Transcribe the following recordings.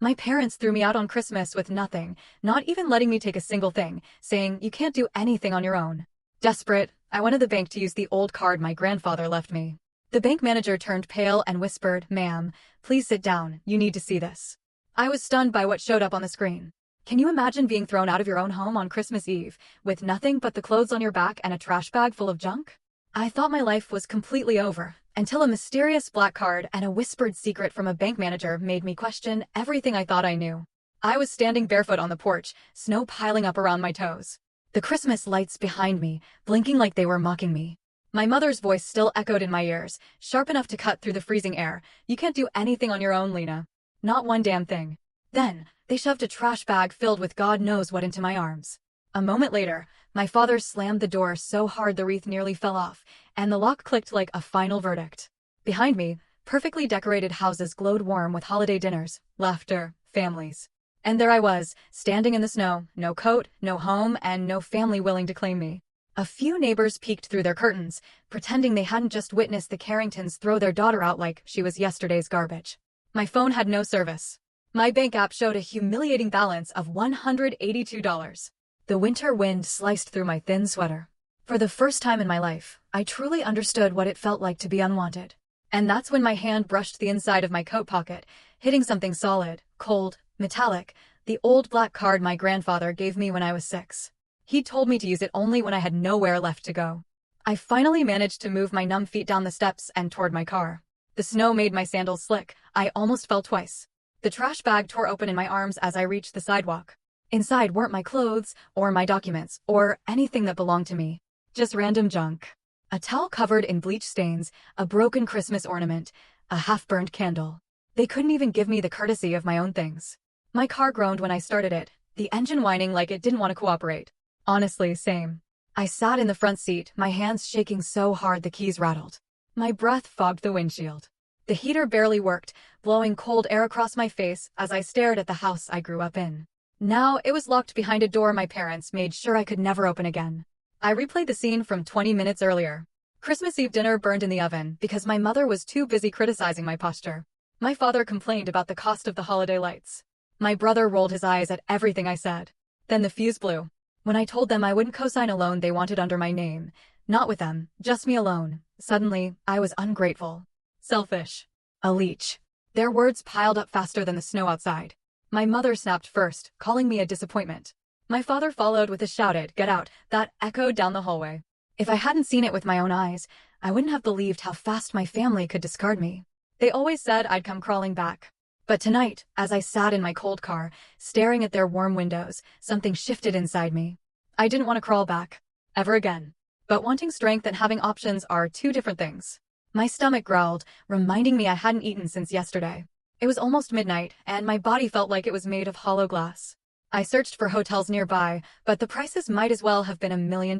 My parents threw me out on Christmas with nothing, not even letting me take a single thing, saying you can't do anything on your own. Desperate, I went to the bank to use the old card my grandfather left me. The bank manager turned pale and whispered, "Ma'am, please sit down, you need to see this." I was stunned by what showed up on the screen. Can you imagine being thrown out of your own home on Christmas Eve, with nothing but the clothes on your back and a trash bag full of junk? I thought my life was completely over, until a mysterious black card and a whispered secret from a bank manager made me question everything I thought I knew. I was standing barefoot on the porch, snow piling up around my toes. The Christmas lights behind me, blinking like they were mocking me. My mother's voice still echoed in my ears, sharp enough to cut through the freezing air. "You can't do anything on your own, Lena. Not one damn thing." Then, they shoved a trash bag filled with God knows what into my arms. A moment later, my father slammed the door so hard the wreath nearly fell off, and the lock clicked like a final verdict. Behind me, perfectly decorated houses glowed warm with holiday dinners, laughter, families. And there I was, standing in the snow, no coat, no home, and no family willing to claim me. A few neighbors peeked through their curtains, pretending they hadn't just witnessed the Carringtons throw their daughter out like she was yesterday's garbage. My phone had no service. My bank app showed a humiliating balance of $182. The winter wind sliced through my thin sweater. For the first time in my life, I truly understood what it felt like to be unwanted. And that's when my hand brushed the inside of my coat pocket, hitting something solid, cold, metallic, the old black card my grandfather gave me when I was 6. He told me to use it only when I had nowhere left to go. I finally managed to move my numb feet down the steps and toward my car. The snow made my sandals slick. I almost fell twice. The trash bag tore open in my arms as I reached the sidewalk. Inside weren't my clothes, or my documents, or anything that belonged to me. Just random junk. A towel covered in bleach stains, a broken Christmas ornament, a half-burned candle. They couldn't even give me the courtesy of my own things. My car groaned when I started it, the engine whining like it didn't want to cooperate. Honestly, same. I sat in the front seat, my hands shaking so hard the keys rattled. My breath fogged the windshield. The heater barely worked, blowing cold air across my face as I stared at the house I grew up in. Now it was locked behind a door my parents made sure I could never open again. I replayed the scene from 20 minutes earlier. Christmas Eve dinner burned in the oven because my mother was too busy criticizing my posture. My father complained about the cost of the holiday lights. My brother rolled his eyes at everything I said. Then the fuse blew. When I told them I wouldn't co-sign a loan they wanted under my name. Not with them, just me alone. Suddenly, I was ungrateful. Selfish. A leech. Their words piled up faster than the snow outside. My mother snapped first, calling me a disappointment. My father followed with a shouted, "Get out," that echoed down the hallway. If I hadn't seen it with my own eyes, I wouldn't have believed how fast my family could discard me. They always said I'd come crawling back. But tonight, as I sat in my cold car, staring at their warm windows, something shifted inside me. I didn't want to crawl back. Ever again. But wanting strength and having options are two different things. My stomach growled, reminding me I hadn't eaten since yesterday. It was almost midnight, and my body felt like it was made of hollow glass. I searched for hotels nearby, but the prices might as well have been $1 million.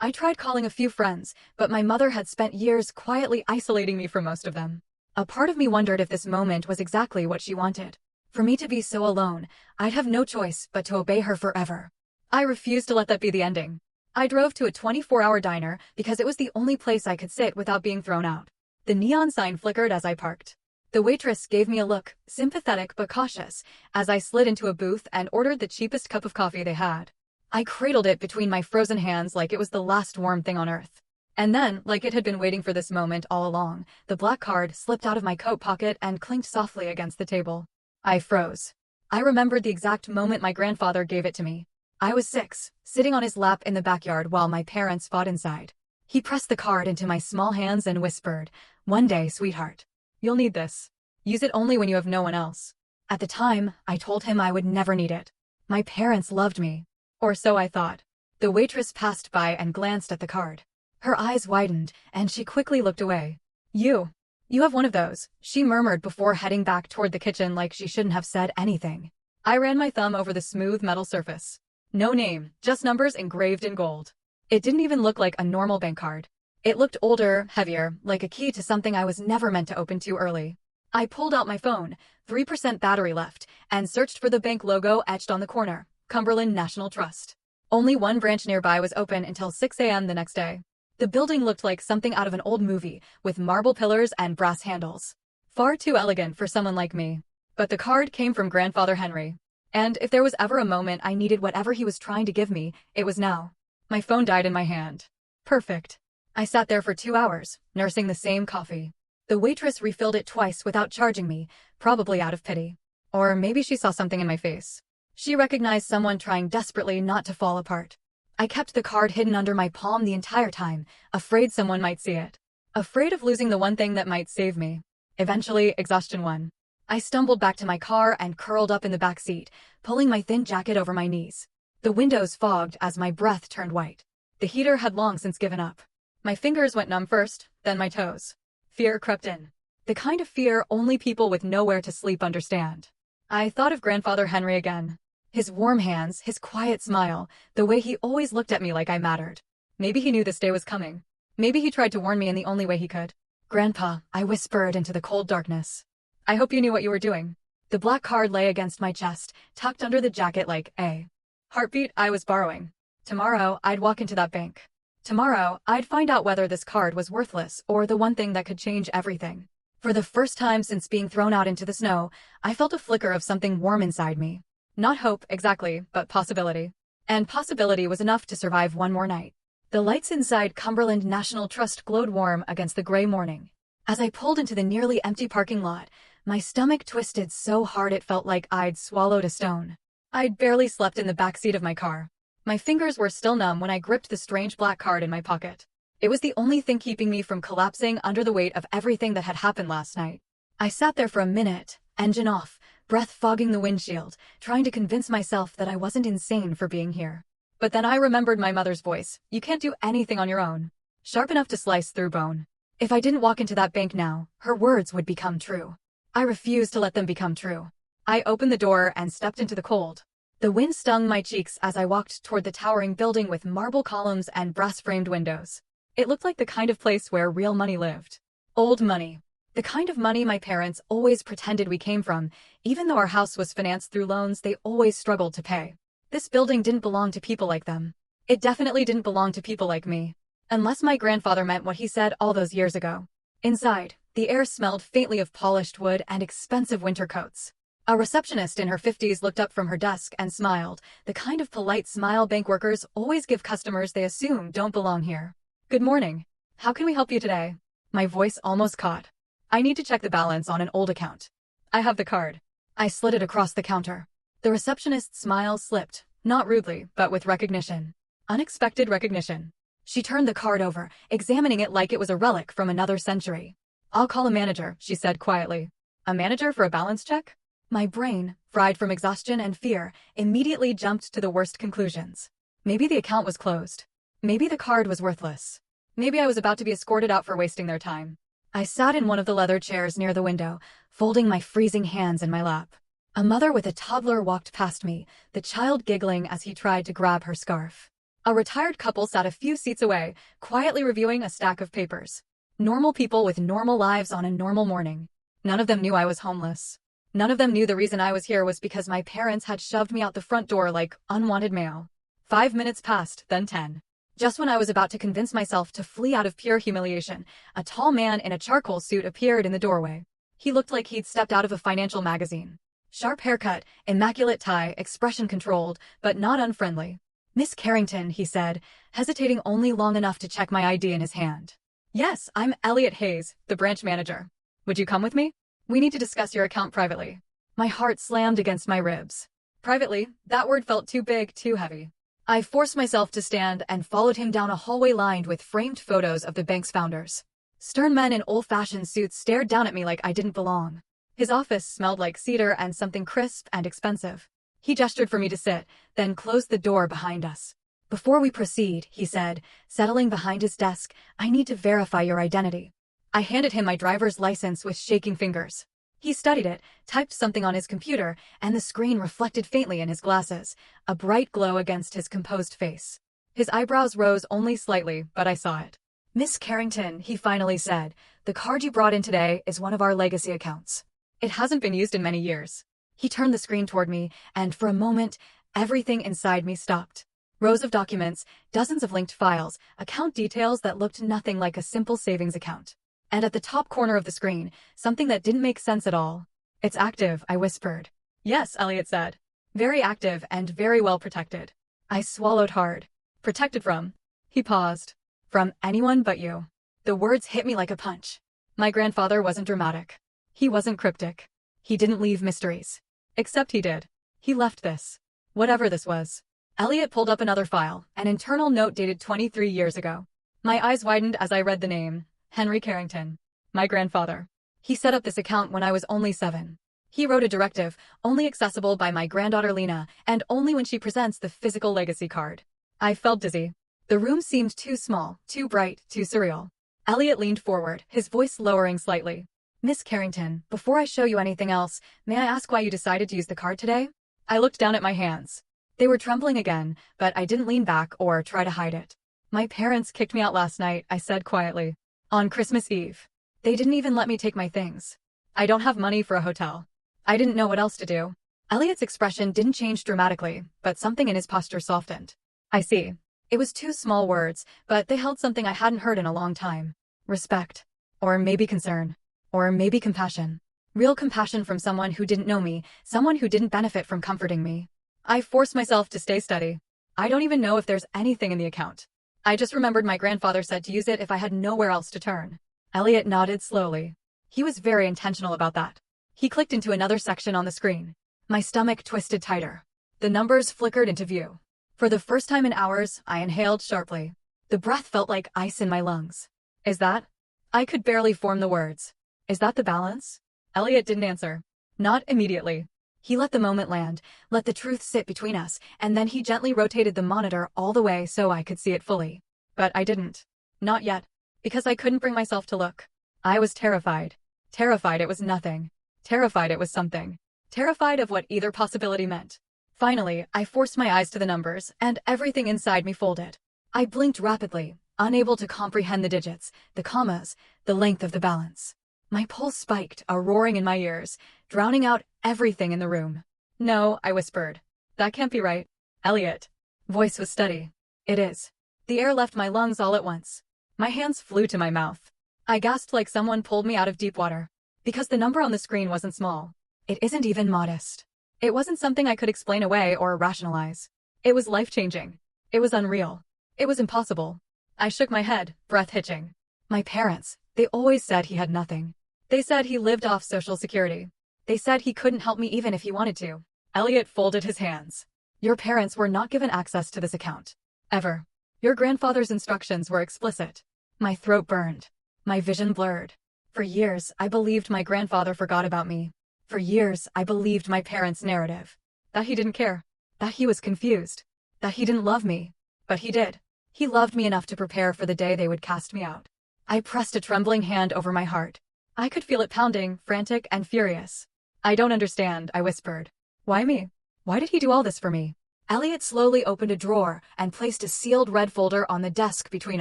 I tried calling a few friends, but my mother had spent years quietly isolating me from most of them. A part of me wondered if this moment was exactly what she wanted. For me to be so alone, I'd have no choice but to obey her forever. I refused to let that be the ending. I drove to a 24-hour diner because it was the only place I could sit without being thrown out. The neon sign flickered as I parked. The waitress gave me a look, sympathetic but cautious, as I slid into a booth and ordered the cheapest cup of coffee they had. I cradled it between my frozen hands like it was the last warm thing on earth. And then, like it had been waiting for this moment all along, the black card slipped out of my coat pocket and clinked softly against the table. I froze. I remembered the exact moment my grandfather gave it to me. I was 6, sitting on his lap in the backyard while my parents fought inside. He pressed the card into my small hands and whispered, "One day, sweetheart, you'll need this. Use it only when you have no one else." At the time, I told him I would never need it. My parents loved me. Or so I thought. The waitress passed by and glanced at the card. Her eyes widened, and she quickly looked away. You have one of those," she murmured before heading back toward the kitchen like she shouldn't have said anything. I ran my thumb over the smooth metal surface. No name, just numbers engraved in gold. It didn't even look like a normal bank card. It looked older, heavier, like a key to something I was never meant to open too early. I pulled out my phone, 3% battery left, and searched for the bank logo etched on the corner, Cumberland National Trust. Only one branch nearby was open until 6 a.m. the next day. The building looked like something out of an old movie, with marble pillars and brass handles. Far too elegant for someone like me. But the card came from Grandfather Henry. And if there was ever a moment I needed whatever he was trying to give me, it was now. My phone died in my hand. Perfect. I sat there for 2 hours, nursing the same coffee. The waitress refilled it twice without charging me, probably out of pity. Or maybe she saw something in my face. She recognized someone trying desperately not to fall apart. I kept the card hidden under my palm the entire time, afraid someone might see it. Afraid of losing the one thing that might save me. Eventually, exhaustion won. I stumbled back to my car and curled up in the back seat, pulling my thin jacket over my knees. The windows fogged as my breath turned white. The heater had long since given up. My fingers went numb first, then my toes. Fear crept in. The kind of fear only people with nowhere to sleep understand. I thought of Grandfather Henry again. His warm hands, his quiet smile, the way he always looked at me like I mattered. Maybe he knew this day was coming. Maybe he tried to warn me in the only way he could. "Grandpa," I whispered into the cold darkness. "I hope you knew what you were doing." The black card lay against my chest, tucked under the jacket like a heartbeat I was borrowing. Tomorrow, I'd walk into that bank. Tomorrow, I'd find out whether this card was worthless or the one thing that could change everything. For the first time since being thrown out into the snow, I felt a flicker of something warm inside me. Not hope, exactly, but possibility. And possibility was enough to survive one more night. The lights inside Cumberland National Trust glowed warm against the gray morning. As I pulled into the nearly empty parking lot, my stomach twisted so hard it felt like I'd swallowed a stone. I'd barely slept in the backseat of my car. My fingers were still numb when I gripped the strange black card in my pocket. It was the only thing keeping me from collapsing under the weight of everything that had happened last night. I sat there for a minute, engine off, breath fogging the windshield, trying to convince myself that I wasn't insane for being here. But then I remembered my mother's voice. "You can't do anything on your own." Sharp enough to slice through bone. If I didn't walk into that bank now, her words would become true. I refused to let them become true. I opened the door and stepped into the cold. The wind stung my cheeks as I walked toward the towering building with marble columns and brass-framed windows. It looked like the kind of place where real money lived. Old money. The kind of money my parents always pretended we came from, even though our house was financed through loans they always struggled to pay. This building didn't belong to people like them. It definitely didn't belong to people like me. Unless my grandfather meant what he said all those years ago. Inside, the air smelled faintly of polished wood and expensive winter coats. A receptionist in her 50s looked up from her desk and smiled, the kind of polite smile bank workers always give customers they assume don't belong here. "Good morning. How can we help you today?" My voice almost caught. "I need to check the balance on an old account." "I have the card." I slid it across the counter. The receptionist's smile slipped, not rudely, but with recognition. Unexpected recognition. She turned the card over, examining it like it was a relic from another century. "I'll call a manager," she said quietly. "A manager for a balance check?" My brain, fried from exhaustion and fear, immediately jumped to the worst conclusions. Maybe the account was closed. Maybe the card was worthless. Maybe I was about to be escorted out for wasting their time. I sat in one of the leather chairs near the window, folding my freezing hands in my lap. A mother with a toddler walked past me, the child giggling as he tried to grab her scarf. A retired couple sat a few seats away, quietly reviewing a stack of papers. Normal people with normal lives on a normal morning. None of them knew I was homeless. None of them knew the reason I was here was because my parents had shoved me out the front door like unwanted mail. 5 minutes passed, then 10. Just when I was about to convince myself to flee out of pure humiliation, a tall man in a charcoal suit appeared in the doorway. He looked like he'd stepped out of a financial magazine. Sharp haircut, immaculate tie, expression controlled, but not unfriendly. "Miss Carrington," he said, hesitating only long enough to check my ID in his hand. "Yes, I'm Elliot Hayes, the branch manager. Would you come with me? We need to discuss your account privately." My heart slammed against my ribs. Privately, that word felt too big, too heavy. I forced myself to stand and followed him down a hallway lined with framed photos of the bank's founders. Stern men in old-fashioned suits stared down at me like I didn't belong. His office smelled like cedar and something crisp and expensive. He gestured for me to sit, then closed the door behind us. "Before we proceed," he said, settling behind his desk, "I need to verify your identity." I handed him my driver's license with shaking fingers. He studied it, typed something on his computer, and the screen reflected faintly in his glasses, a bright glow against his composed face. His eyebrows rose only slightly, but I saw it. "Miss Carrington," he finally said, "the card you brought in today is one of our legacy accounts. It hasn't been used in many years." He turned the screen toward me, and for a moment, everything inside me stopped. Rows of documents, dozens of linked files, account details that looked nothing like a simple savings account. And at the top corner of the screen, something that didn't make sense at all. It's active, I whispered. Yes, Elliot said. Very active and very well protected. I swallowed hard. Protected from? He paused. From anyone but you. The words hit me like a punch. My grandfather wasn't dramatic. He wasn't cryptic. He didn't leave mysteries. Except he did. He left this. Whatever this was. Elliot pulled up another file, an internal note dated 23 years ago. My eyes widened as I read the name. Henry Carrington. My grandfather. He set up this account when I was only 7. He wrote a directive, only accessible by my granddaughter Lena, and only when she presents the physical legacy card. I felt dizzy. The room seemed too small, too bright, too surreal. Elliot leaned forward, his voice lowering slightly. Miss Carrington, before I show you anything else, may I ask why you decided to use the card today? I looked down at my hands. They were trembling again, but I didn't lean back or try to hide it. My parents kicked me out last night, I said quietly. On Christmas Eve. They didn't even let me take my things. I don't have money for a hotel. I didn't know what else to do. Elliot's expression didn't change dramatically, but something in his posture softened. I see. It was 2 small words, but they held something I hadn't heard in a long time. Respect. Or maybe concern. Or maybe compassion. Real compassion from someone who didn't know me, someone who didn't benefit from comforting me. I forced myself to stay steady. I don't even know if there's anything in the account. I just remembered my grandfather said to use it if I had nowhere else to turn. Elliot nodded slowly. He was very intentional about that. He clicked into another section on the screen. My stomach twisted tighter. The numbers flickered into view. For the first time in hours, I inhaled sharply. The breath felt like ice in my lungs. Is that? I could barely form the words. Is that the balance? Elliot didn't answer. Not immediately. He let the moment land, let the truth sit between us, and then he gently rotated the monitor all the way so I could see it fully. But I didn't. Not yet. Because I couldn't bring myself to look. I was terrified. Terrified it was nothing. Terrified it was something. Terrified of what either possibility meant. Finally, I forced my eyes to the numbers, and everything inside me folded. I blinked rapidly, unable to comprehend the digits, the commas, the length of the balance. My pulse spiked, a roaring in my ears, drowning out everything in the room. No, I whispered. That can't be right. Elliot. Voice was steady. It is. The air left my lungs all at once. My hands flew to my mouth. I gasped like someone pulled me out of deep water. Because the number on the screen wasn't small. It isn't even modest. It wasn't something I could explain away or rationalize. It was life-changing. It was unreal. It was impossible. I shook my head, breath hitching. My parents, they always said he had nothing. They said he lived off Social Security. They said he couldn't help me even if he wanted to. Elliot folded his hands. Your parents were not given access to this account. Ever. Your grandfather's instructions were explicit. My throat burned. My vision blurred. For years, I believed my grandfather forgot about me. For years, I believed my parents' narrative. That he didn't care. That he was confused. That he didn't love me. But he did. He loved me enough to prepare for the day they would cast me out. I pressed a trembling hand over my heart. I could feel it pounding, frantic and furious. I don't understand, I whispered. Why me? Why did he do all this for me? Elliot slowly opened a drawer and placed a sealed red folder on the desk between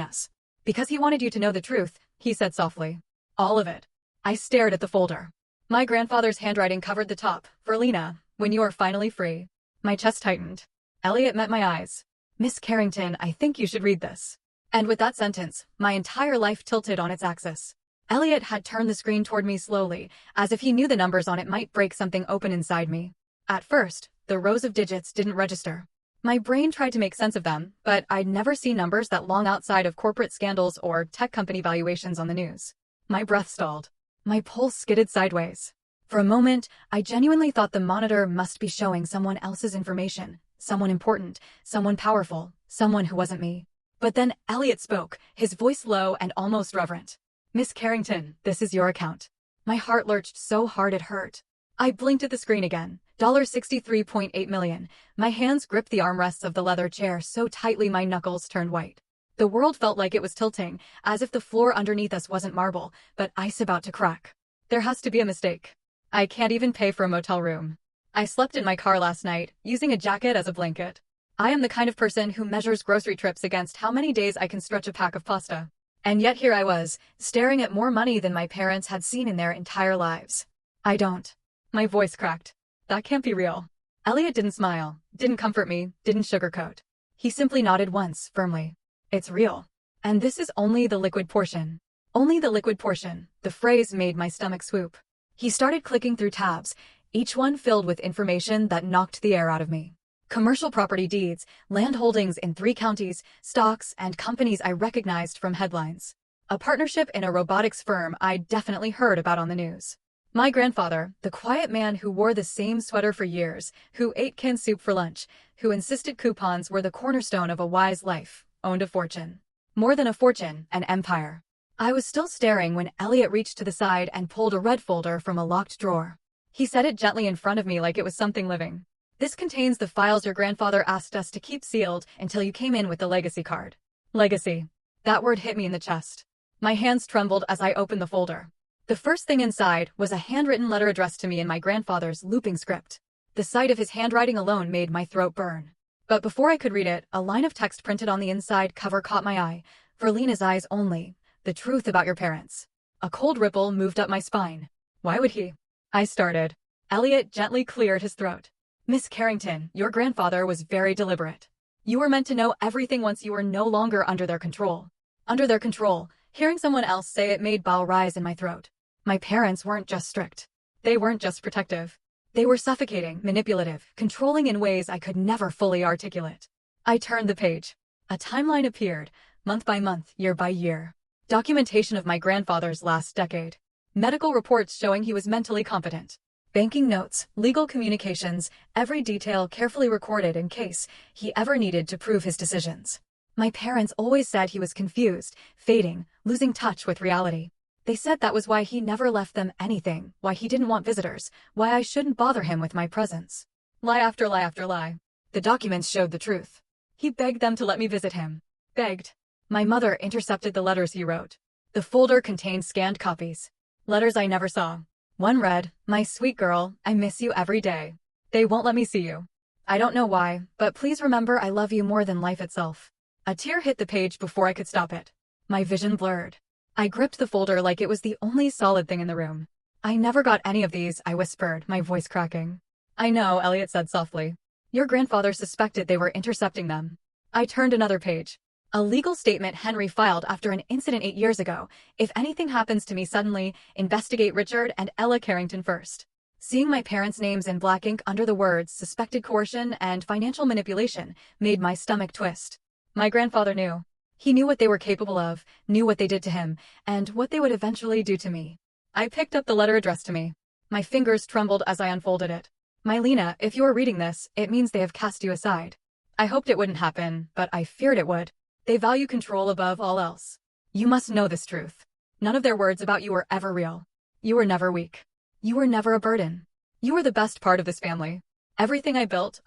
us. Because he wanted you to know the truth, he said softly. All of it. I stared at the folder. My grandfather's handwriting covered the top. For Lena, when you are finally free. My chest tightened. Elliot met my eyes. Miss Carrington, I think you should read this. And with that sentence, my entire life tilted on its axis. Elliot had turned the screen toward me slowly, as if he knew the numbers on it might break something open inside me. At first, the rows of digits didn't register. My brain tried to make sense of them, but I'd never seen numbers that long outside of corporate scandals or tech company valuations on the news. My breath stalled. My pulse skidded sideways. For a moment, I genuinely thought the monitor must be showing someone else's information, someone important, someone powerful, someone who wasn't me. But then Elliot spoke, his voice low and almost reverent. Miss Carrington, this is your account. My heart lurched so hard it hurt. I blinked at the screen again. $63.8 million. My hands gripped the armrests of the leather chair so tightly my knuckles turned white. The world felt like it was tilting, as if the floor underneath us wasn't marble, but ice about to crack. There has to be a mistake. I can't even pay for a motel room. I slept in my car last night, using a jacket as a blanket. I am the kind of person who measures grocery trips against how many days I can stretch a pack of pasta. And yet here I was, staring at more money than my parents had seen in their entire lives. I don't. My voice cracked. That can't be real. Elliot didn't smile, didn't comfort me, didn't sugarcoat. He simply nodded once, firmly. It's real. And this is only the liquid portion. Only the liquid portion. The phrase made my stomach swoop. He started clicking through tabs, each one filled with information that knocked the air out of me. Commercial property deeds, land holdings in 3 counties, stocks, and companies I recognized from headlines. A partnership in a robotics firm I definitely heard about on the news. My grandfather, the quiet man who wore the same sweater for years, who ate canned soup for lunch, who insisted coupons were the cornerstone of a wise life, owned a fortune. More than a fortune, an empire. I was still staring when Elliot reached to the side and pulled a red folder from a locked drawer. He set it gently in front of me like it was something living. This contains the files your grandfather asked us to keep sealed until you came in with the legacy card. Legacy. That word hit me in the chest. My hands trembled as I opened the folder. The first thing inside was a handwritten letter addressed to me in my grandfather's looping script. The sight of his handwriting alone made my throat burn. But before I could read it, a line of text printed on the inside cover caught my eye. For Lena's eyes only. The truth about your parents. A cold ripple moved up my spine. Why would he? I started. Elliot gently cleared his throat. Miss Carrington, your grandfather was very deliberate. You were meant to know everything once you were no longer under their control. Under their control. Hearing someone else say it made bile rise in my throat. My parents weren't just strict. They weren't just protective. They were suffocating, manipulative, controlling in ways I could never fully articulate. I turned the page. A timeline appeared, month by month, year by year. Documentation of my grandfather's last decade. Medical reports showing he was mentally competent. Banking notes, legal communications, every detail carefully recorded in case he ever needed to prove his decisions. My parents always said he was confused, fading, losing touch with reality. They said that was why he never left them anything, why he didn't want visitors, why I shouldn't bother him with my presence. Lie after lie after lie. The documents showed the truth. He begged them to let me visit him. Begged. My mother intercepted the letters he wrote. The folder contained scanned copies. Letters I never saw. One read, "My sweet girl, I miss you every day. They won't let me see you. I don't know why, but please remember I love you more than life itself." A tear hit the page before I could stop it. My vision blurred. I gripped the folder like it was the only solid thing in the room. "I never got any of these," I whispered, my voice cracking. "I know," Elliot said softly. "Your grandfather suspected they were intercepting them." I turned another page. A legal statement Henry filed after an incident 8 years ago. "If anything happens to me suddenly, investigate Richard and Ella Carrington first." Seeing my parents' names in black ink under the words suspected coercion and financial manipulation made my stomach twist. My grandfather knew. He knew what they were capable of, knew what they did to him, and what they would eventually do to me. I picked up the letter addressed to me. My fingers trembled as I unfolded it. "My Lena, if you are reading this, it means they have cast you aside. I hoped it wouldn't happen, but I feared it would. They value control above all else. You must know this truth. None of their words about you were ever real. You were never weak. You were never a burden. You were the best part of this family. Everything I built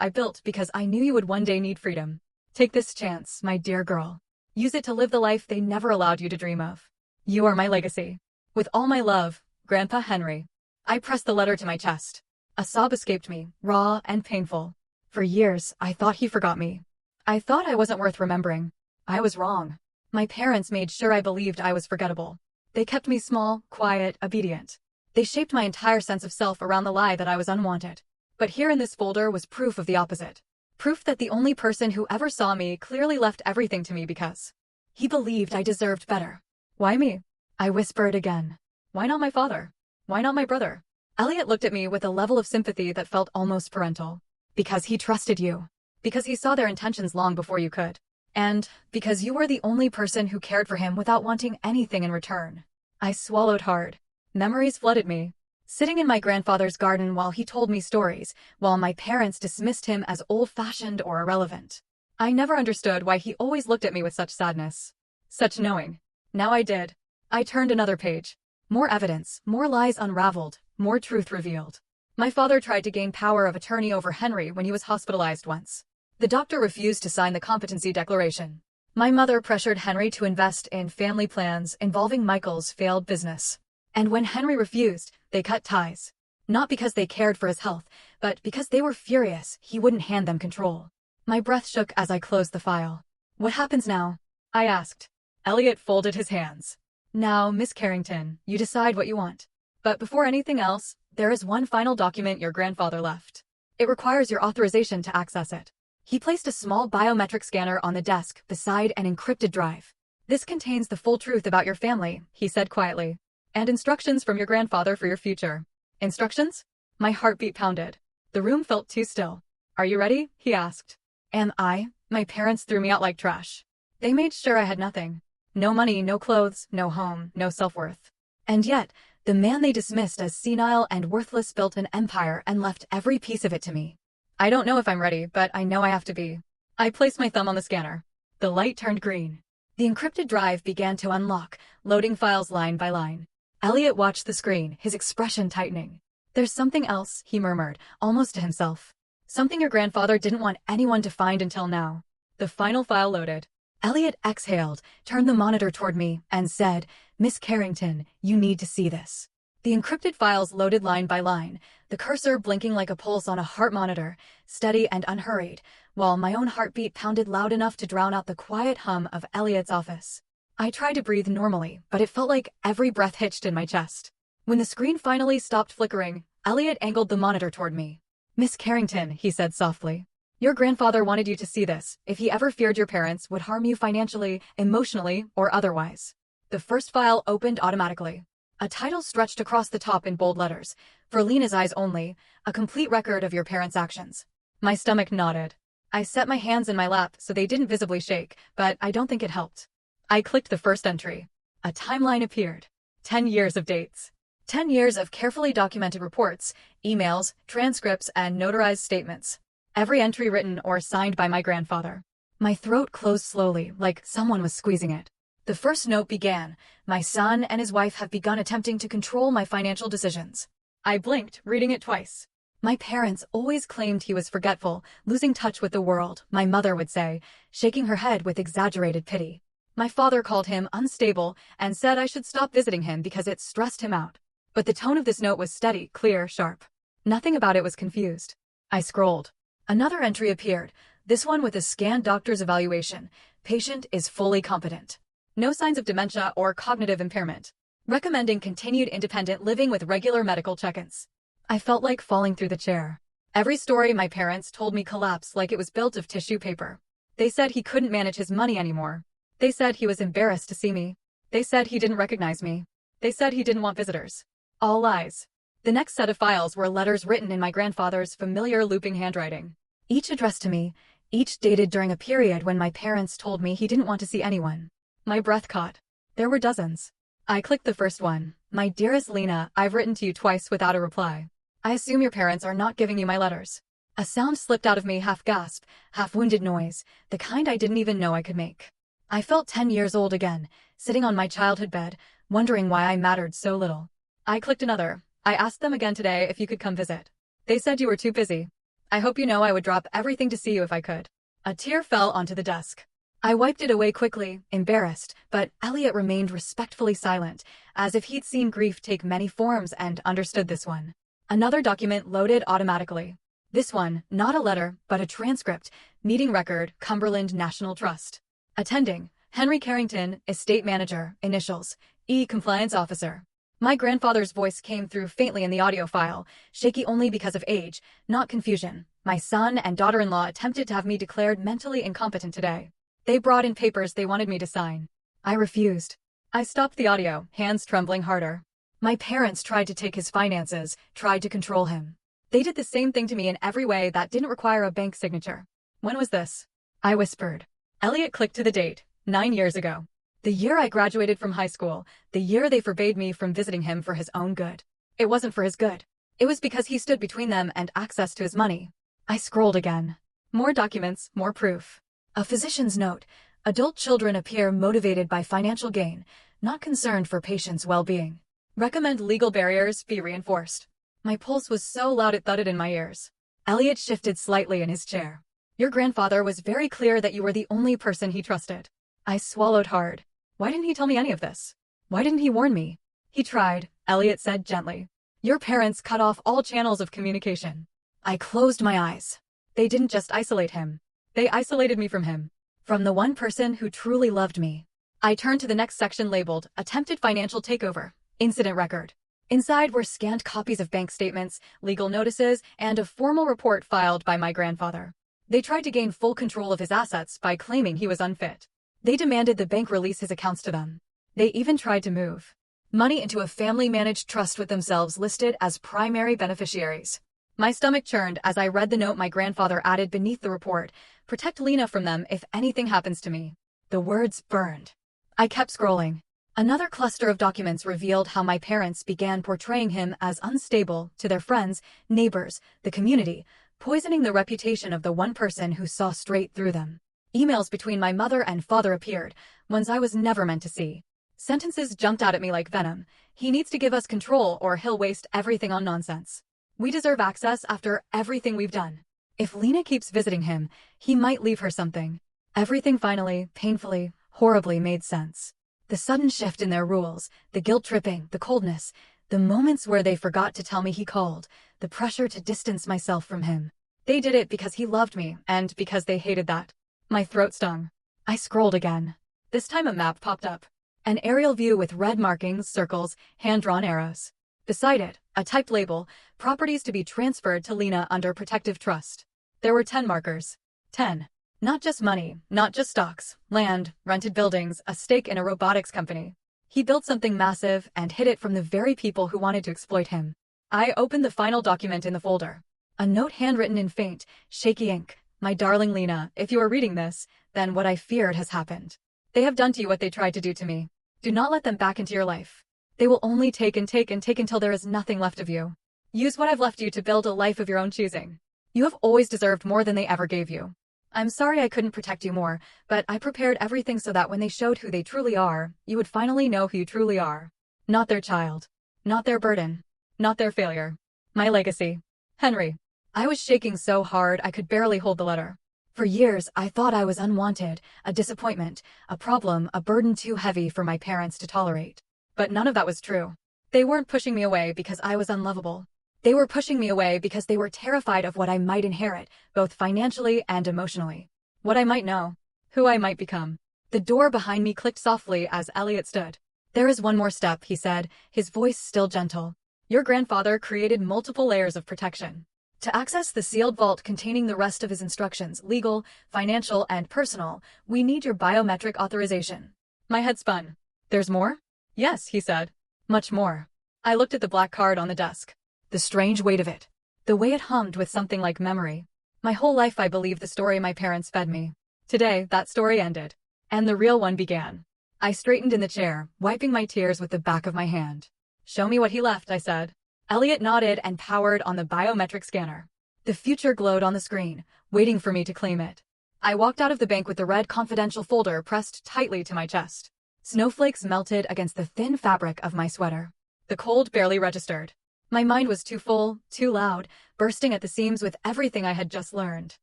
because I knew you would one day need freedom. Take this chance, my dear girl. Use it to live the life they never allowed you to dream of. You are my legacy. With all my love, Grandpa Henry." I pressed the letter to my chest. A sob escaped me, raw and painful. For years, I thought he forgot me. I thought I wasn't worth remembering. I was wrong. My parents made sure I believed I was forgettable. They kept me small, quiet, obedient. They shaped my entire sense of self around the lie that I was unwanted. But here in this folder was proof of the opposite. Proof that the only person who ever saw me clearly left everything to me because he believed I deserved better. Why me? I whispered again. Why not my father? Why not my brother? Elliot looked at me with a level of sympathy that felt almost parental. Because he trusted you. Because he saw their intentions long before you could. And because you were the only person who cared for him without wanting anything in return. I swallowed hard. Memories flooded me. Sitting in my grandfather's garden while he told me stories, while my parents dismissed him as old-fashioned or irrelevant. I never understood why he always looked at me with such sadness. Such knowing. Now I did. I turned another page. More evidence, more lies unraveled, more truth revealed. My father tried to gain power of attorney over Henry when he was hospitalized once. The doctor refused to sign the competency declaration. My mother pressured Henry to invest in family plans involving Michael's failed business. And when Henry refused, they cut ties. Not because they cared for his health, but because they were furious he wouldn't hand them control. My breath shook as I closed the file. "What happens now?" I asked. Elliot folded his hands. "Now, Miss Carrington, you decide what you want. But before anything else, there is one final document your grandfather left. It requires your authorization to access it." He placed a small biometric scanner on the desk beside an encrypted drive. "This contains the full truth about your family," he said quietly. "And instructions from your grandfather for your future. Instructions? My heartbeat pounded. The room felt too still. Are you ready? He asked. Am I? My parents threw me out like trash. They made sure I had nothing. No money, no clothes, no home, no self-worth. And yet, the man they dismissed as senile and worthless built an empire and left every piece of it to me. I don't know if I'm ready, but I know I have to be. I placed my thumb on the scanner. The light turned green. The encrypted drive began to unlock, loading files line by line. Elliot watched the screen, his expression tightening. There's something else, he murmured, almost to himself. Something your grandfather didn't want anyone to find until now. The final file loaded. Elliot exhaled, turned the monitor toward me, and said, Miss Carrington, you need to see this. The encrypted files loaded line by line, the cursor blinking like a pulse on a heart monitor, steady and unhurried, while my own heartbeat pounded loud enough to drown out the quiet hum of Elliot's office. I tried to breathe normally, but it felt like every breath hitched in my chest. When the screen finally stopped flickering, Elliot angled the monitor toward me. Miss Carrington, he said softly. Your grandfather wanted you to see this, if he ever feared your parents would harm you financially, emotionally, or otherwise. The first file opened automatically. A title stretched across the top in bold letters. For Lena's eyes only, a complete record of your parents' actions. My stomach nodded. I set my hands in my lap so they didn't visibly shake, but I don't think it helped. I clicked the first entry. A timeline appeared. 10 years of dates. 10 years of carefully documented reports, emails, transcripts, and notarized statements. Every entry written or signed by my grandfather. My throat closed slowly, like someone was squeezing it. The first note began, my son and his wife have begun attempting to control my financial decisions. I blinked, reading it twice. My parents always claimed he was forgetful, losing touch with the world, my mother would say, shaking her head with exaggerated pity. My father called him unstable and said I should stop visiting him because it stressed him out. But the tone of this note was steady, clear, sharp. Nothing about it was confused. I scrolled. Another entry appeared, this one with a scanned doctor's evaluation. Patient is fully competent. No signs of dementia or cognitive impairment. Recommending continued independent living with regular medical check-ins. I felt like falling through the chair. Every story my parents told me collapsed like it was built of tissue paper. They said he couldn't manage his money anymore. They said he was embarrassed to see me. They said he didn't recognize me. They said he didn't want visitors. All lies. The next set of files were letters written in my grandfather's familiar looping handwriting. Each addressed to me, each dated during a period when my parents told me he didn't want to see anyone. My breath caught. There were dozens. I clicked the first one. My dearest Lena, I've written to you twice without a reply. I assume your parents are not giving you my letters. A sound slipped out of me, half gasp, half wounded noise, the kind I didn't even know I could make. I felt 10 years old again, sitting on my childhood bed, wondering why I mattered so little. I clicked another. I asked them again today if you could come visit. They said you were too busy. I hope you know I would drop everything to see you if I could. A tear fell onto the desk. I wiped it away quickly, embarrassed, but Elliot remained respectfully silent, as if he'd seen grief take many forms and understood this one. Another document loaded automatically. This one, not a letter, but a transcript, meeting record, Cumberland National Trust. Attending, Henry Carrington, estate manager, initials, E. Compliance officer. My grandfather's voice came through faintly in the audio file, shaky only because of age, not confusion. My son and daughter-in-law attempted to have me declared mentally incompetent today. They brought in papers they wanted me to sign. I refused. I stopped the audio, hands trembling harder. My parents tried to take his finances, tried to control him. They did the same thing to me in every way that didn't require a bank signature. When was this? I whispered. Elliot clicked to the date, 9 years ago. The year I graduated from high school, the year they forbade me from visiting him for his own good. It wasn't for his good. It was because he stood between them and access to his money. I scrolled again. More documents, more proof. A physician's note. Adult children appear motivated by financial gain, not concerned for patients' well-being. Recommend legal barriers be reinforced. My pulse was so loud it thudded in my ears. Elliot shifted slightly in his chair. Your grandfather was very clear that you were the only person he trusted. I swallowed hard. Why didn't he tell me any of this? Why didn't he warn me? He tried, Elliot said gently. Your parents cut off all channels of communication. I closed my eyes. They didn't just isolate him. They isolated me from him. From the one person who truly loved me. I turned to the next section labeled, Attempted Financial Takeover, Incident Record. Inside were scanned copies of bank statements, legal notices, and a formal report filed by my grandfather. They tried to gain full control of his assets by claiming he was unfit. They demanded the bank release his accounts to them. They even tried to move. money into a family-managed trust with themselves listed as primary beneficiaries. My stomach churned as I read the note my grandfather added beneath the report: "Protect Lena from them if anything happens to me." The words burned. I kept scrolling. Another cluster of documents revealed how my parents began portraying him as unstable to their friends, neighbors, the community, poisoning the reputation of the one person who saw straight through them. Emails between my mother and father appeared, ones I was never meant to see. Sentences jumped out at me like venom. "He needs to give us control or he'll waste everything on nonsense. We deserve access after everything we've done. If Lena keeps visiting him, he might leave her something." Everything finally, painfully, horribly made sense. The sudden shift in their rules, the guilt-tripping, the coldness, the moments where they forgot to tell me he called, the pressure to distance myself from him. They did it because he loved me, and because they hated that. My throat stung. I scrolled again. This time a map popped up. An aerial view with red markings, circles, hand-drawn arrows. Beside it, a typed label: "Properties to be transferred to Lena under protective trust." There were 10 markers. 10. Not just money, not just stocks, land, rented buildings, a stake in a robotics company. He built something massive and hid it from the very people who wanted to exploit him. I opened the final document in the folder. A note handwritten in faint, shaky ink. "My darling Lena, if you are reading this, then what I feared has happened. They have done to you what they tried to do to me. Do not let them back into your life. They will only take and take and take until there is nothing left of you. Use what I've left you to build a life of your own choosing. You have always deserved more than they ever gave you. I'm sorry I couldn't protect you more, but I prepared everything so that when they showed who they truly are, you would finally know who you truly are. Not their child. Not their burden. Not their failure. My legacy. Henry." I was shaking so hard I could barely hold the letter. For years, I thought I was unwanted, a disappointment, a problem, a burden too heavy for my parents to tolerate. But none of that was true. They weren't pushing me away because I was unlovable. They were pushing me away because they were terrified of what I might inherit, both financially and emotionally. What I might know. Who I might become. The door behind me clicked softly as Elliot stood. "There is one more step," he said, his voice still gentle. "Your grandfather created multiple layers of protection. To access the sealed vault containing the rest of his instructions, legal, financial, and personal, we need your biometric authorization." My head spun. "There's more?" "Yes," he said. "Much more." I looked at the black card on the desk. The strange weight of it. The way it hummed with something like memory. My whole life I believed the story my parents fed me. Today, that story ended. And the real one began. I straightened in the chair, wiping my tears with the back of my hand. "Show me what he left," I said. Elliot nodded and powered on the biometric scanner. The future glowed on the screen, waiting for me to claim it. I walked out of the bank with the red confidential folder pressed tightly to my chest. Snowflakes melted against the thin fabric of my sweater. The cold barely registered. My mind was too full, too loud, bursting at the seams with everything I had just learned.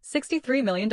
$63 million.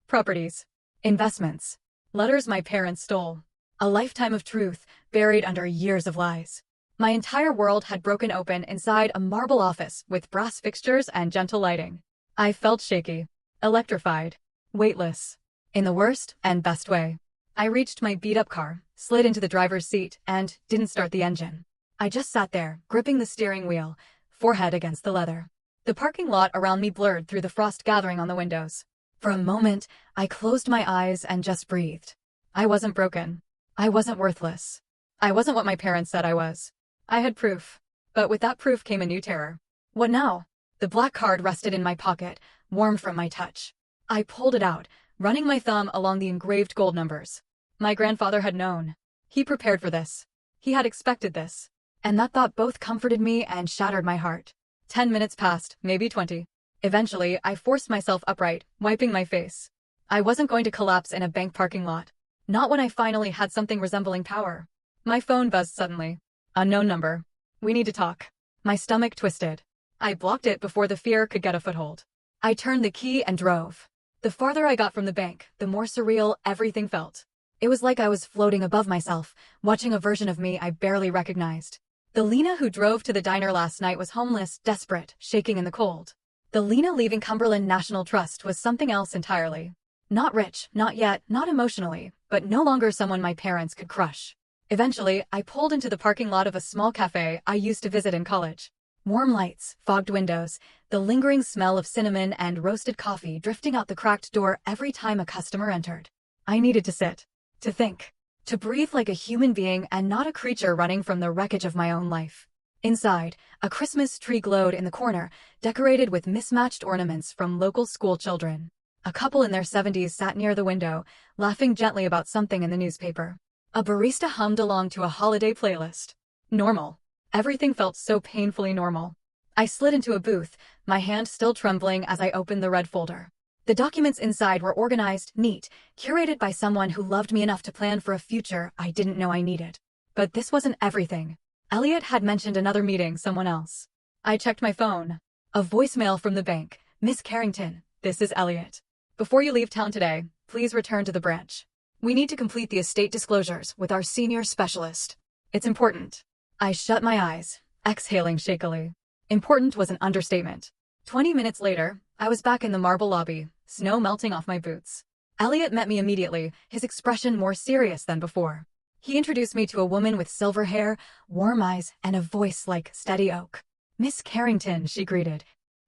Properties. Investments. Letters my parents stole. A lifetime of truth, buried under years of lies. My entire world had broken open inside a marble office with brass fixtures and gentle lighting. I felt shaky, electrified, weightless. In the worst and best way. I reached my beat-up car, slid into the driver's seat, and didn't start the engine. I just sat there, gripping the steering wheel, forehead against the leather. The parking lot around me blurred through the frost gathering on the windows. For a moment, I closed my eyes and just breathed. I wasn't broken. I wasn't worthless. I wasn't what my parents said I was. I had proof. But with that proof came a new terror. What now? The black card rested in my pocket, warm from my touch. I pulled it out, running my thumb along the engraved gold numbers. My grandfather had known. He prepared for this. He had expected this. And that thought both comforted me and shattered my heart. 10 minutes passed, maybe 20. Eventually, I forced myself upright, wiping my face. I wasn't going to collapse in a bank parking lot. Not when I finally had something resembling power. My phone buzzed suddenly. Unknown number. "We need to talk." My stomach twisted. I blocked it before the fear could get a foothold. I turned the key and drove. The farther I got from the bank, the more surreal everything felt. It was like I was floating above myself, watching a version of me I barely recognized. The Lena who drove to the diner last night was homeless, desperate, shaking in the cold. The Lena leaving Cumberland National Trust was something else entirely. Not rich, not yet, not emotionally, but no longer someone my parents could crush. Eventually, I pulled into the parking lot of a small cafe I used to visit in college. Warm lights, fogged windows, the lingering smell of cinnamon and roasted coffee drifting out the cracked door every time a customer entered. I needed to sit. To think. To breathe like a human being and not a creature running from the wreckage of my own life. Inside, a Christmas tree glowed in the corner, decorated with mismatched ornaments from local school children. A couple in their 70s sat near the window, laughing gently about something in the newspaper. A barista hummed along to a holiday playlist. Normal. Everything felt so painfully normal. I slid into a booth, my hand still trembling as I opened the red folder. The documents inside were organized, neat, curated by someone who loved me enough to plan for a future I didn't know I needed. But this wasn't everything. Elliot had mentioned another meeting someone else. I checked my phone. A voicemail from the bank. Miss Carrington, this is Elliot. Before you leave town today, please return to the branch. We need to complete the estate disclosures with our senior specialist. It's important. I shut my eyes, exhaling shakily. Important was an understatement. 20 minutes later, I was back in the marble lobby, snow melting off my boots. Elliot met me immediately, his expression more serious than before. He introduced me to a woman with silver hair, warm eyes, and a voice like steady oak. Miss Carrington, she greeted,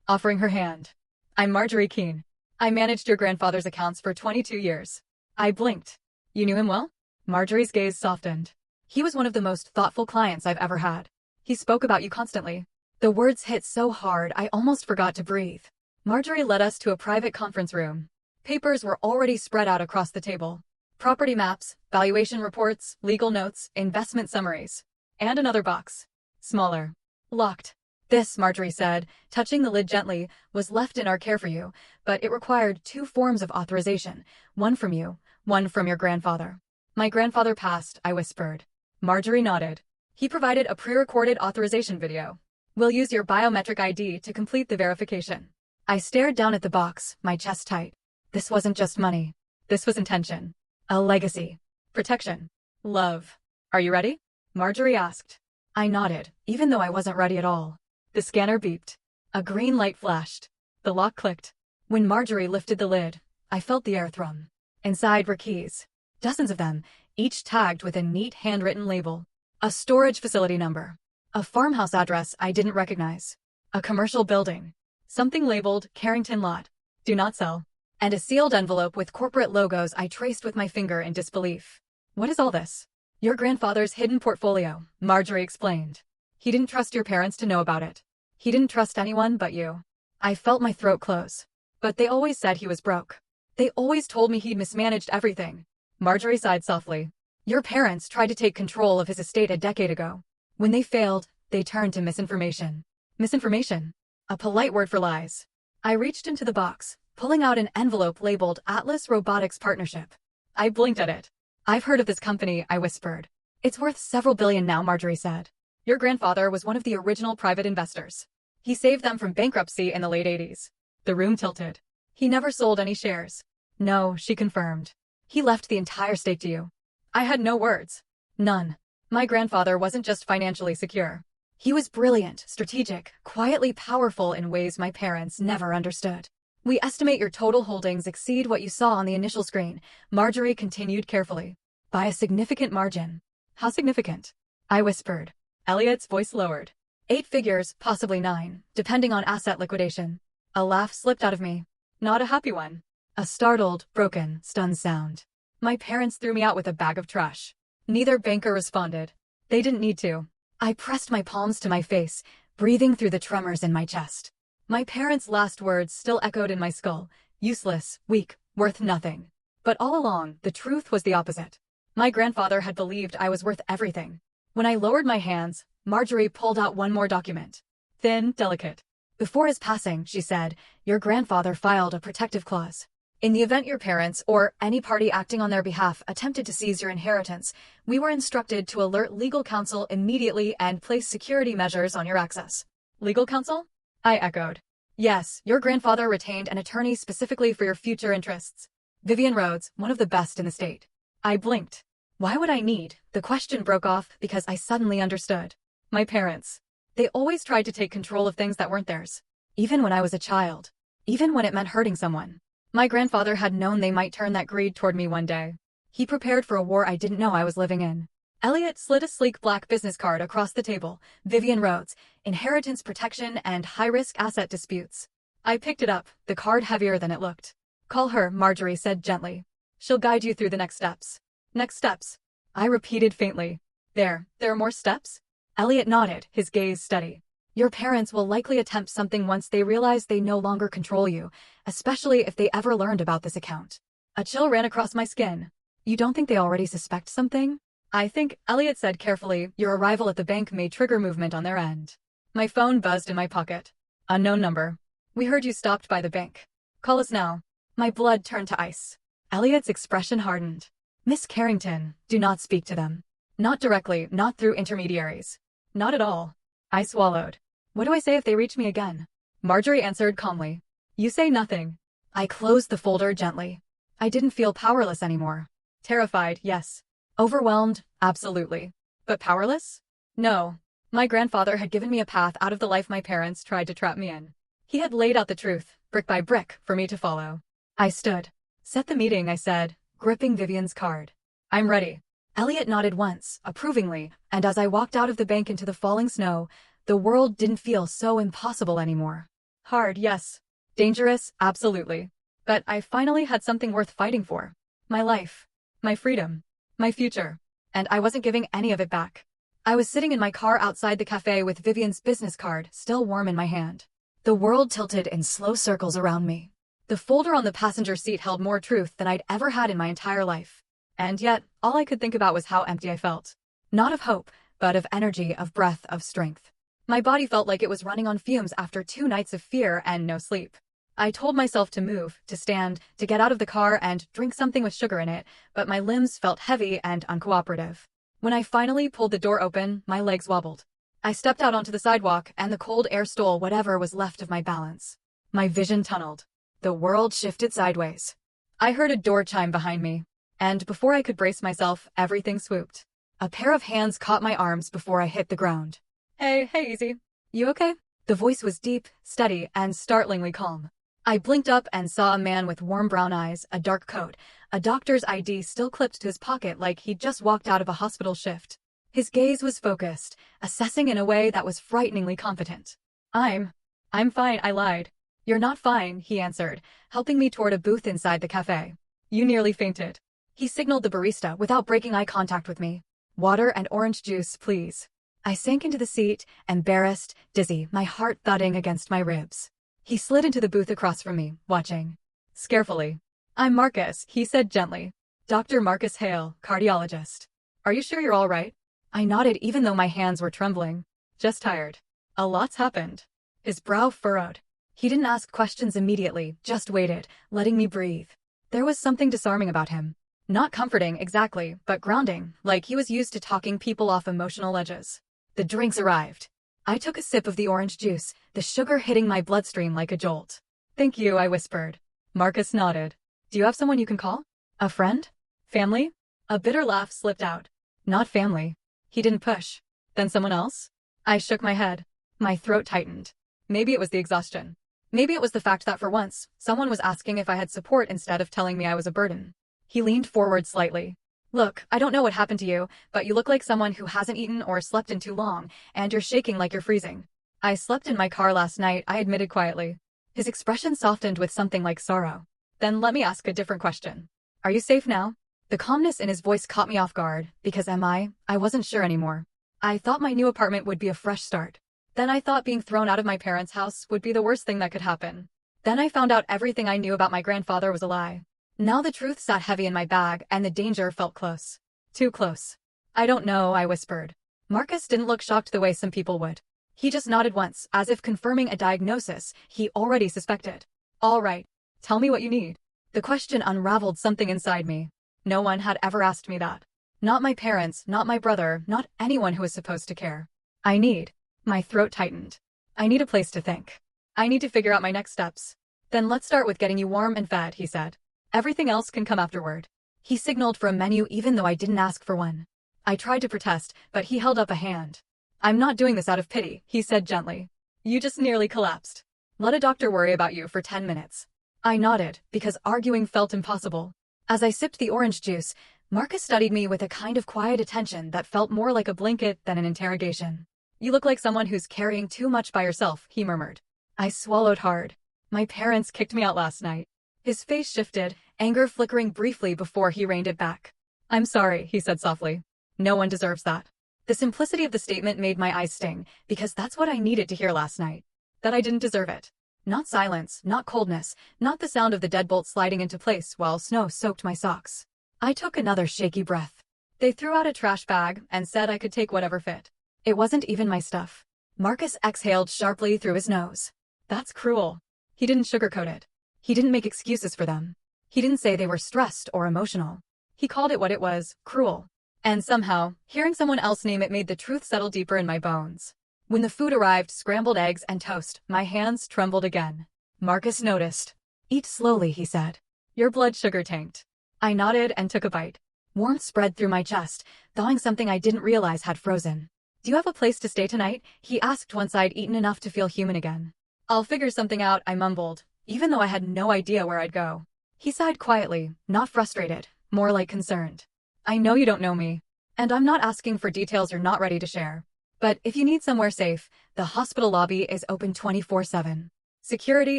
offering her hand. I'm Marjorie Keene. I managed your grandfather's accounts for 22 years. I blinked. You knew him well? Marjorie's gaze softened. He was one of the most thoughtful clients I've ever had. He spoke about you constantly. The words hit so hard I almost forgot to breathe. Marjorie led us to a private conference room. Papers were already spread out across the table. Property maps, valuation reports, legal notes, investment summaries. And another box. Smaller. Locked. This, Marjorie said, touching the lid gently, was left in our care for you, but it required 2 forms of authorization, one from you, one from your grandfather. My grandfather passed, I whispered. Marjorie nodded. He provided a pre-recorded authorization video. We'll use your biometric ID to complete the verification. I stared down at the box, my chest tight. This wasn't just money. This was intention. A legacy. Protection. Love. Are you ready? Marjorie asked. I nodded, even though I wasn't ready at all. The scanner beeped. A green light flashed. The lock clicked. When Marjorie lifted the lid, I felt the air thrum. Inside were keys. Dozens of them, each tagged with a neat handwritten label. A storage facility number. A farmhouse address I didn't recognize. A commercial building. Something labeled Carrington Lot. Do not sell. And a sealed envelope with corporate logos I traced with my finger in disbelief. What is all this? Your grandfather's hidden portfolio, Marjorie explained. He didn't trust your parents to know about it. He didn't trust anyone but you. I felt my throat close. But they always said he was broke. They always told me he'd mismanaged everything. Marjorie sighed softly. Your parents tried to take control of his estate a decade ago. When they failed, they turned to misinformation. Misinformation? A polite word for lies. I reached into the box, pulling out an envelope labeled Atlas Robotics Partnership. I blinked at it. I've heard of this company, I whispered. It's worth several billion now, Marjorie said. Your grandfather was one of the original private investors. He saved them from bankruptcy in the late 80s. The room tilted. He never sold any shares. No, she confirmed. He left the entire stake to you. I had no words. None. My grandfather wasn't just financially secure. He was brilliant, strategic, quietly powerful in ways my parents never understood. We estimate your total holdings exceed what you saw on the initial screen, Marjorie continued carefully. By a significant margin. How significant? I whispered. Elliot's voice lowered. 8 figures, possibly 9, depending on asset liquidation. A laugh slipped out of me. Not a happy one. A startled, broken, stunned sound. My parents threw me out with a bag of trash. Neither banker responded. They didn't need to. I pressed my palms to my face, breathing through the tremors in my chest. My parents' last words still echoed in my skull. Useless, weak, worth nothing. But all along, the truth was the opposite. My grandfather had believed I was worth everything. When I lowered my hands, Marjorie pulled out one more document. Thin, delicate. Before his passing, she said, your grandfather filed a protective clause. In the event your parents, or any party acting on their behalf, attempted to seize your inheritance, we were instructed to alert legal counsel immediately and place security measures on your access. Legal counsel? I echoed. Yes, your grandfather retained an attorney specifically for your future interests. Vivian Rhodes, one of the best in the state. I blinked. Why would I need? The question broke off because I suddenly understood. My parents. They always tried to take control of things that weren't theirs. Even when I was a child. Even when it meant hurting someone. My grandfather had known they might turn that greed toward me one day. He prepared for a war I didn't know I was living in. Elliot slid a sleek black business card across the table. Vivian Rhodes, inheritance protection and high-risk asset disputes. I picked it up, the card heavier than it looked. Call her, Marjorie said gently. She'll guide you through the next steps. Next steps. I repeated faintly. There are more steps? Elliot nodded, his gaze steady. Your parents will likely attempt something once they realize they no longer control you, especially if they ever learned about this account. A chill ran across my skin. You don't think they already suspect something? I think, Elliot said carefully, your arrival at the bank may trigger movement on their end. My phone buzzed in my pocket. Unknown number. We heard you stopped by the bank. Call us now. My blood turned to ice. Elliot's expression hardened. Miss Carrington, do not speak to them. Not directly, not through intermediaries. Not at all. I swallowed. What do I say if they reach me again? Marjorie answered calmly. You say nothing. I closed the folder gently. I didn't feel powerless anymore. Terrified, yes. Overwhelmed, absolutely. But powerless? No. My grandfather had given me a path out of the life my parents tried to trap me in. He had laid out the truth, brick by brick, for me to follow. I stood. Set the meeting, I said, gripping Vivian's card. I'm ready. Elliot nodded once, approvingly, and as I walked out of the bank into the falling snow, the world didn't feel so impossible anymore. Hard, yes. Dangerous, absolutely. But I finally had something worth fighting for. My life. My freedom. My future. And I wasn't giving any of it back. I was sitting in my car outside the cafe with Vivian's business card still warm in my hand. The world tilted in slow circles around me. The folder on the passenger seat held more truth than I'd ever had in my entire life. And yet, all I could think about was how empty I felt. Not of hope, but of energy, of breath, of strength. My body felt like it was running on fumes after 2 nights of fear and no sleep. I told myself to move, to stand, to get out of the car and drink something with sugar in it, but my limbs felt heavy and uncooperative. When I finally pulled the door open, my legs wobbled. I stepped out onto the sidewalk, and the cold air stole whatever was left of my balance. My vision tunneled. The world shifted sideways. I heard a door chime behind me, and before I could brace myself, everything swooped. A pair of hands caught my arms before I hit the ground. Hey, Easy. You okay? The voice was deep, steady, and startlingly calm. I blinked up and saw a man with warm brown eyes, a dark coat, a doctor's ID still clipped to his pocket like he'd just walked out of a hospital shift. His gaze was focused, assessing in a way that was frighteningly competent. I'm fine, I lied. You're not fine, he answered, helping me toward a booth inside the cafe. You nearly fainted. He signaled the barista without breaking eye contact with me. Water and orange juice, please. I sank into the seat, embarrassed, dizzy, my heart thudding against my ribs. He slid into the booth across from me, watching. Scarefully. I'm Marcus, he said gently. Dr. Marcus Hale, cardiologist. Are you sure you're all right? I nodded even though my hands were trembling. Just tired. A lot's happened. His brow furrowed. He didn't ask questions immediately, just waited, letting me breathe. There was something disarming about him. Not comforting, exactly, but grounding, like he was used to talking people off emotional ledges. The drinks arrived. I took a sip of the orange juice, the sugar hitting my bloodstream like a jolt. Thank you, I whispered. Marcus nodded. Do you have someone you can call? A friend? Family? A bitter laugh slipped out. Not family. He didn't push. Then someone else? I shook my head. My throat tightened. Maybe it was the exhaustion. Maybe it was the fact that for once, someone was asking if I had support instead of telling me I was a burden. He leaned forward slightly. Look, I don't know what happened to you, but you look like someone who hasn't eaten or slept in too long, and you're shaking like you're freezing. I slept in my car last night, I admitted quietly. His expression softened with something like sorrow. Then let me ask a different question. Are you safe now? The calmness in his voice caught me off guard, because I wasn't sure anymore. I thought my new apartment would be a fresh start. Then I thought being thrown out of my parents' house would be the worst thing that could happen. Then I found out everything I knew about my grandfather was a lie. Now the truth sat heavy in my bag, and the danger felt close. Too close. I don't know, I whispered. Marcus didn't look shocked the way some people would. He just nodded once, as if confirming a diagnosis he already suspected. All right. Tell me what you need. The question unraveled something inside me. No one had ever asked me that. Not my parents, not my brother, not anyone who was supposed to care. I need. My throat tightened. I need a place to think. I need to figure out my next steps. Then let's start with getting you warm and fed, he said. Everything else can come afterward. He signaled for a menu even though I didn't ask for one. I tried to protest, but he held up a hand. I'm not doing this out of pity, he said gently. You just nearly collapsed. Let a doctor worry about you for 10 minutes. I nodded, because arguing felt impossible. As I sipped the orange juice, Marcus studied me with a kind of quiet attention that felt more like a blanket than an interrogation. You look like someone who's carrying too much by yourself, he murmured. I swallowed hard. My parents kicked me out last night. His face shifted, anger flickering briefly before he reined it back. I'm sorry, he said softly. No one deserves that. The simplicity of the statement made my eyes sting, because that's what I needed to hear last night. That I didn't deserve it. Not silence, not coldness, not the sound of the deadbolt sliding into place while snow soaked my socks. I took another shaky breath. They threw out a trash bag and said I could take whatever fit. It wasn't even my stuff. Marcus exhaled sharply through his nose. That's cruel. He didn't sugarcoat it. He didn't make excuses for them. He didn't say they were stressed or emotional. He called it what it was, cruel. And somehow, hearing someone else name it made the truth settle deeper in my bones. When the food arrived, scrambled eggs and toast, my hands trembled again. Marcus noticed. Eat slowly, he said. Your blood sugar tanked. I nodded and took a bite. Warmth spread through my chest, thawing something I didn't realize had frozen. Do you have a place to stay tonight? He asked once I'd eaten enough to feel human again. I'll figure something out, I mumbled, even though I had no idea where I'd go. He sighed quietly, not frustrated, more like concerned. I know you don't know me, and I'm not asking for details you're not ready to share. But if you need somewhere safe, the hospital lobby is open 24/7. Security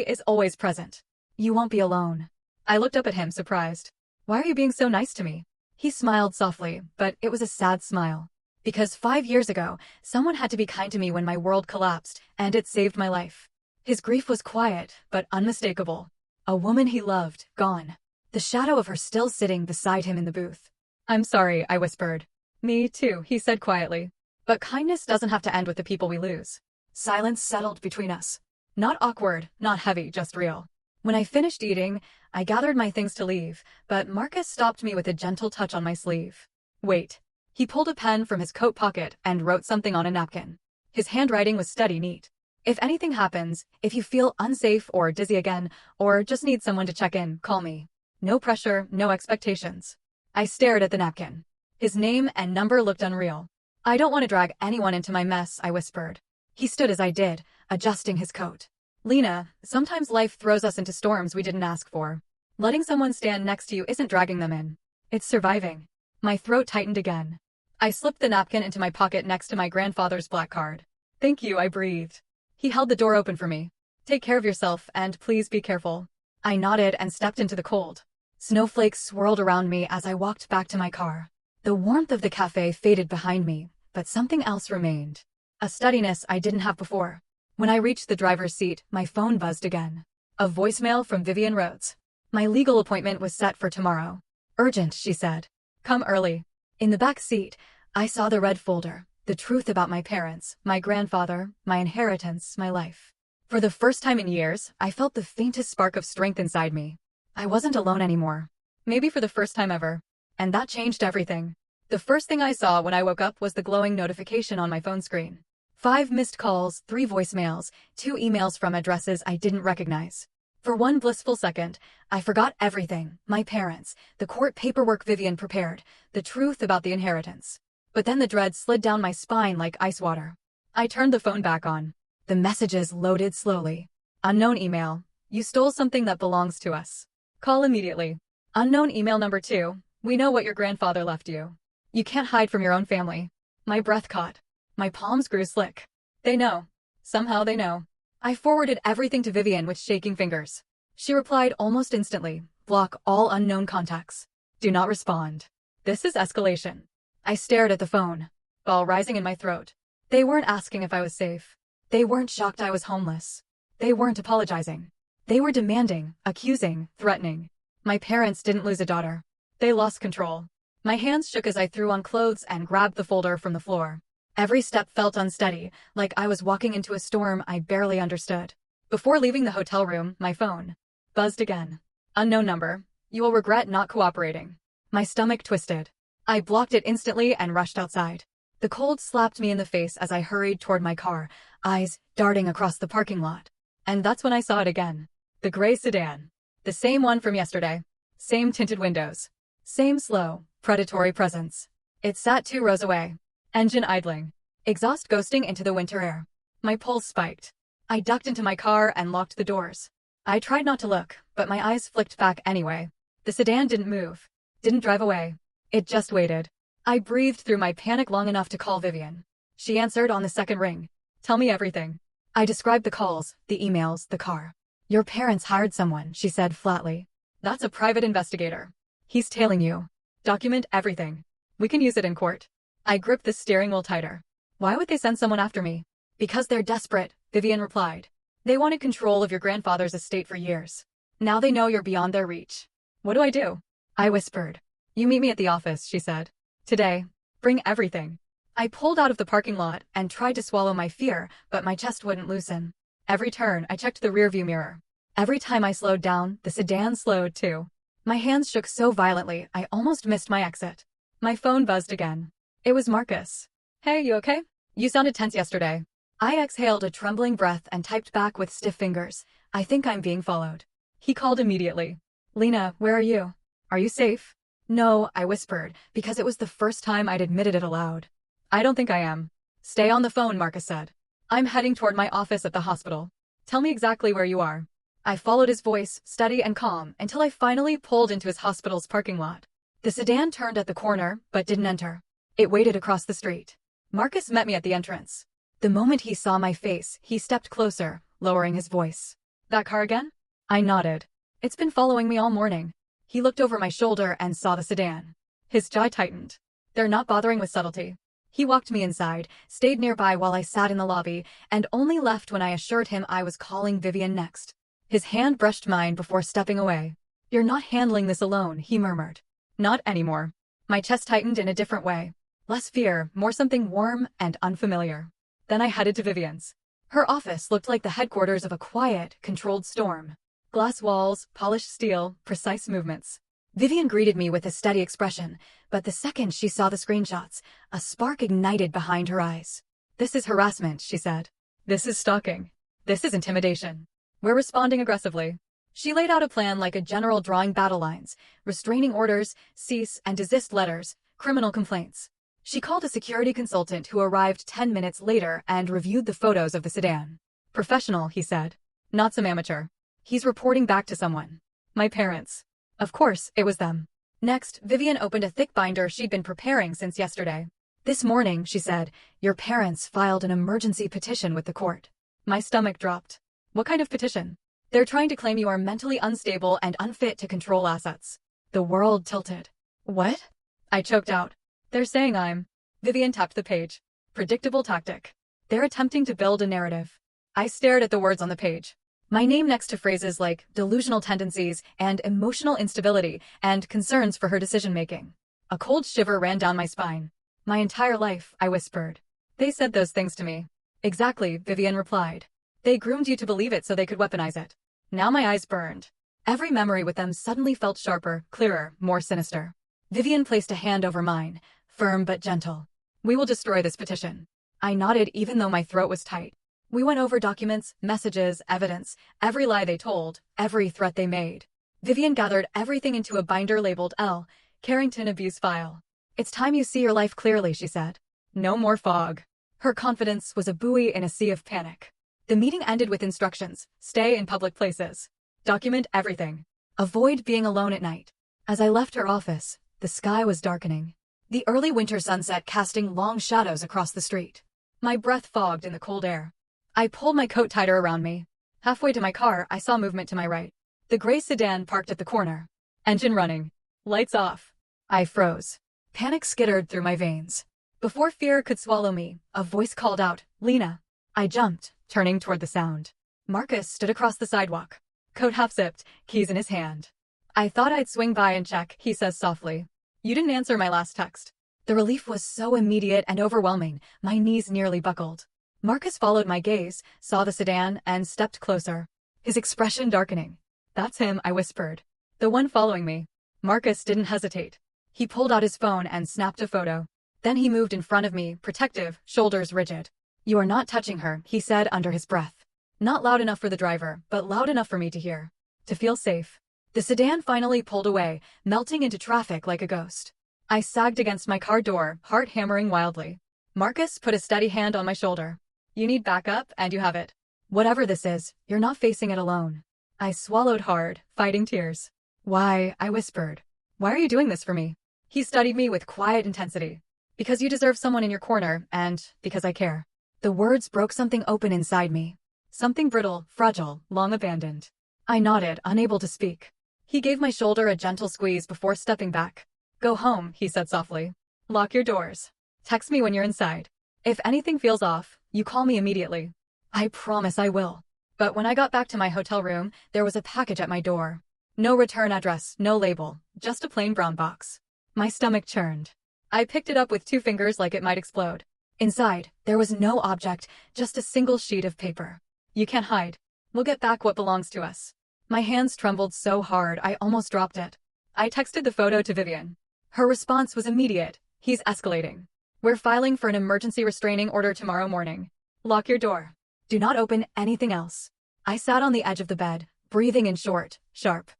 is always present. You won't be alone. I looked up at him, surprised. Why are you being so nice to me? He smiled softly, but it was a sad smile. Because 5 years ago, someone had to be kind to me when my world collapsed, and it saved my life. His grief was quiet, but unmistakable. A woman he loved, gone. The shadow of her still sitting beside him in the booth. I'm sorry, I whispered. Me too, he said quietly. But kindness doesn't have to end with the people we lose. Silence settled between us. Not awkward, not heavy, just real. When I finished eating, I gathered my things to leave, but Marcus stopped me with a gentle touch on my sleeve. Wait. He pulled a pen from his coat pocket and wrote something on a napkin. His handwriting was steady, neat. If anything happens, if you feel unsafe or dizzy again, or just need someone to check in, call me. No pressure, no expectations. I stared at the napkin. His name and number looked unreal. I don't want to drag anyone into my mess, I whispered. He stood as I did, adjusting his coat. Lena, sometimes life throws us into storms we didn't ask for. Letting someone stand next to you isn't dragging them in. It's surviving. My throat tightened again. I slipped the napkin into my pocket next to my grandfather's black card. Thank you, I breathed. He held the door open for me. Take care of yourself, and please be careful. I nodded and stepped into the cold. Snowflakes swirled around me as I walked back to my car. The warmth of the cafe faded behind me, but something else remained. A steadiness I didn't have before. When I reached the driver's seat, my phone buzzed again. A voicemail from Vivian Rhodes. My legal appointment was set for tomorrow. Urgent, she said. Come early. In the back seat, I saw the red folder, the truth about my parents, my grandfather, my inheritance, my life. For the first time in years, I felt the faintest spark of strength inside me. I wasn't alone anymore. Maybe for the first time ever. And that changed everything. The first thing I saw when I woke up was the glowing notification on my phone screen. 5 missed calls, 3 voicemails, 2 emails from addresses I didn't recognize. For one blissful second, I forgot everything, my parents, the court paperwork Vivian prepared, the truth about the inheritance. But then the dread slid down my spine like ice water. I turned the phone back on. The messages loaded slowly. Unknown email. You stole something that belongs to us. Call immediately. Unknown email number 2. We know what your grandfather left you. You can't hide from your own family. My breath caught. My palms grew slick. They know. Somehow they know. I forwarded everything to Vivian with shaking fingers. She replied almost instantly. Block all unknown contacts. Do not respond. This is escalation. I stared at the phone, ball rising in my throat. They weren't asking if I was safe. They weren't shocked I was homeless. They weren't apologizing. They were demanding, accusing, threatening. My parents didn't lose a daughter. They lost control. My hands shook as I threw on clothes and grabbed the folder from the floor. Every step felt unsteady, like I was walking into a storm I barely understood. Before leaving the hotel room, my phone buzzed again. Unknown number. You will regret not cooperating. My stomach twisted. I blocked it instantly and rushed outside. The cold slapped me in the face as I hurried toward my car, eyes darting across the parking lot. And that's when I saw it again. The gray sedan. The same one from yesterday. Same tinted windows. Same slow, predatory presence. It sat 2 rows away. Engine idling. Exhaust ghosting into the winter air. My pulse spiked. I ducked into my car and locked the doors. I tried not to look, but my eyes flicked back anyway. The sedan didn't move. Didn't drive away. It just waited. I breathed through my panic long enough to call Vivian. She answered on the second ring. Tell me everything. I described the calls, the emails, the car. Your parents hired someone, she said flatly. That's a private investigator. He's tailing you. Document everything. We can use it in court. I gripped the steering wheel tighter. Why would they send someone after me? Because they're desperate, Vivian replied. They wanted control of your grandfather's estate for years. Now they know you're beyond their reach. What do I do? I whispered. You meet me at the office, she said. Today. Bring everything. I pulled out of the parking lot and tried to swallow my fear, but my chest wouldn't loosen. Every turn, I checked the rearview mirror. Every time I slowed down, the sedan slowed too. My hands shook so violently, I almost missed my exit. My phone buzzed again. It was Marcus. Hey, you okay? You sounded tense yesterday. I exhaled a trembling breath and typed back with stiff fingers. I think I'm being followed. He called immediately. Lena, where are you? Are you safe? No, I whispered, because it was the first time I'd admitted it aloud. I don't think I am. Stay on the phone, Marcus said. I'm heading toward my office at the hospital. Tell me exactly where you are. I followed his voice, steady and calm, until I finally pulled into his hospital's parking lot. The sedan turned at the corner, but didn't enter. It waited across the street. Marcus met me at the entrance. The moment he saw my face, he stepped closer, lowering his voice. That car again? I nodded. It's been following me all morning. He looked over my shoulder and saw the sedan. His jaw tightened. They're not bothering with subtlety. He walked me inside, stayed nearby while I sat in the lobby, and only left when I assured him I was calling Vivian next. His hand brushed mine before stepping away. You're not handling this alone, he murmured. Not anymore. My chest tightened in a different way. Less fear, more something warm and unfamiliar. Then I headed to Vivian's. Her office looked like the headquarters of a quiet, controlled storm. Glass walls, polished steel, precise movements. Vivian greeted me with a steady expression, but the second she saw the screenshots, a spark ignited behind her eyes. This is harassment, she said. This is stalking. This is intimidation. We're responding aggressively. She laid out a plan like a general drawing battle lines, restraining orders, cease and desist letters, criminal complaints. She called a security consultant who arrived 10 minutes later and reviewed the photos of the sedan. Professional, he said. Not some amateur. He's reporting back to someone. My parents. Of course, it was them. Next, Vivian opened a thick binder she'd been preparing since yesterday. This morning, she said, your parents filed an emergency petition with the court. My stomach dropped. What kind of petition? They're trying to claim you are mentally unstable and unfit to control assets. The world tilted. What? I choked out. They're saying I'm... Vivian tapped the page. Predictable tactic. They're attempting to build a narrative. I stared at the words on the page. My name next to phrases like delusional tendencies and emotional instability and concerns for her decision-making. A cold shiver ran down my spine. My entire life, I whispered. They said those things to me. Exactly, Vivian replied. They groomed you to believe it so they could weaponize it. Now my eyes burned. Every memory with them suddenly felt sharper, clearer, more sinister. Vivian placed a hand over mine, firm but gentle. We will destroy this petition. I nodded even though my throat was tight. We went over documents, messages, evidence, every lie they told, every threat they made. Vivian gathered everything into a binder labeled L, Carrington Abuse File. It's time you see your life clearly, she said. No more fog. Her confidence was a buoy in a sea of panic. The meeting ended with instructions. Stay in public places. Document everything. Avoid being alone at night. As I left her office, the sky was darkening. The early winter sunset casting long shadows across the street. My breath fogged in the cold air. I pulled my coat tighter around me. Halfway to my car, I saw movement to my right. The gray sedan parked at the corner. Engine running. Lights off. I froze. Panic skittered through my veins. Before fear could swallow me, a voice called out, Lena. I jumped, turning toward the sound. Marcus stood across the sidewalk. Coat half-zipped, keys in his hand. I thought I'd swing by and check, he says softly. You didn't answer my last text. The relief was so immediate and overwhelming, my knees nearly buckled. Marcus followed my gaze, saw the sedan, and stepped closer. His expression darkening. That's him, I whispered. The one following me. Marcus didn't hesitate. He pulled out his phone and snapped a photo. Then he moved in front of me, protective, shoulders rigid. You are not touching her, he said under his breath. Not loud enough for the driver, but loud enough for me to hear. To feel safe. The sedan finally pulled away, melting into traffic like a ghost. I sagged against my car door, heart hammering wildly. Marcus put a steady hand on my shoulder. You need backup, and you have it. Whatever this is, you're not facing it alone. I swallowed hard, fighting tears. Why, I whispered. Why are you doing this for me? He studied me with quiet intensity. Because you deserve someone in your corner, and because I care. The words broke something open inside me. Something brittle, fragile, long abandoned. I nodded, unable to speak. He gave my shoulder a gentle squeeze before stepping back. Go home, he said softly. Lock your doors. Text me when you're inside. If anything feels off, you call me immediately. I promise I will. But when I got back to my hotel room, there was a package at my door. No return address, no label, just a plain brown box. My stomach churned. I picked it up with 2 fingers like it might explode. Inside, there was no object, just a single sheet of paper. You can't hide. We'll get back what belongs to us. My hands trembled so hard I almost dropped it. I texted the photo to Vivian. Her response was immediate. He's escalating. We're filing for an emergency restraining order tomorrow morning. Lock your door. Do not open anything else. I sat on the edge of the bed, breathing in short, sharp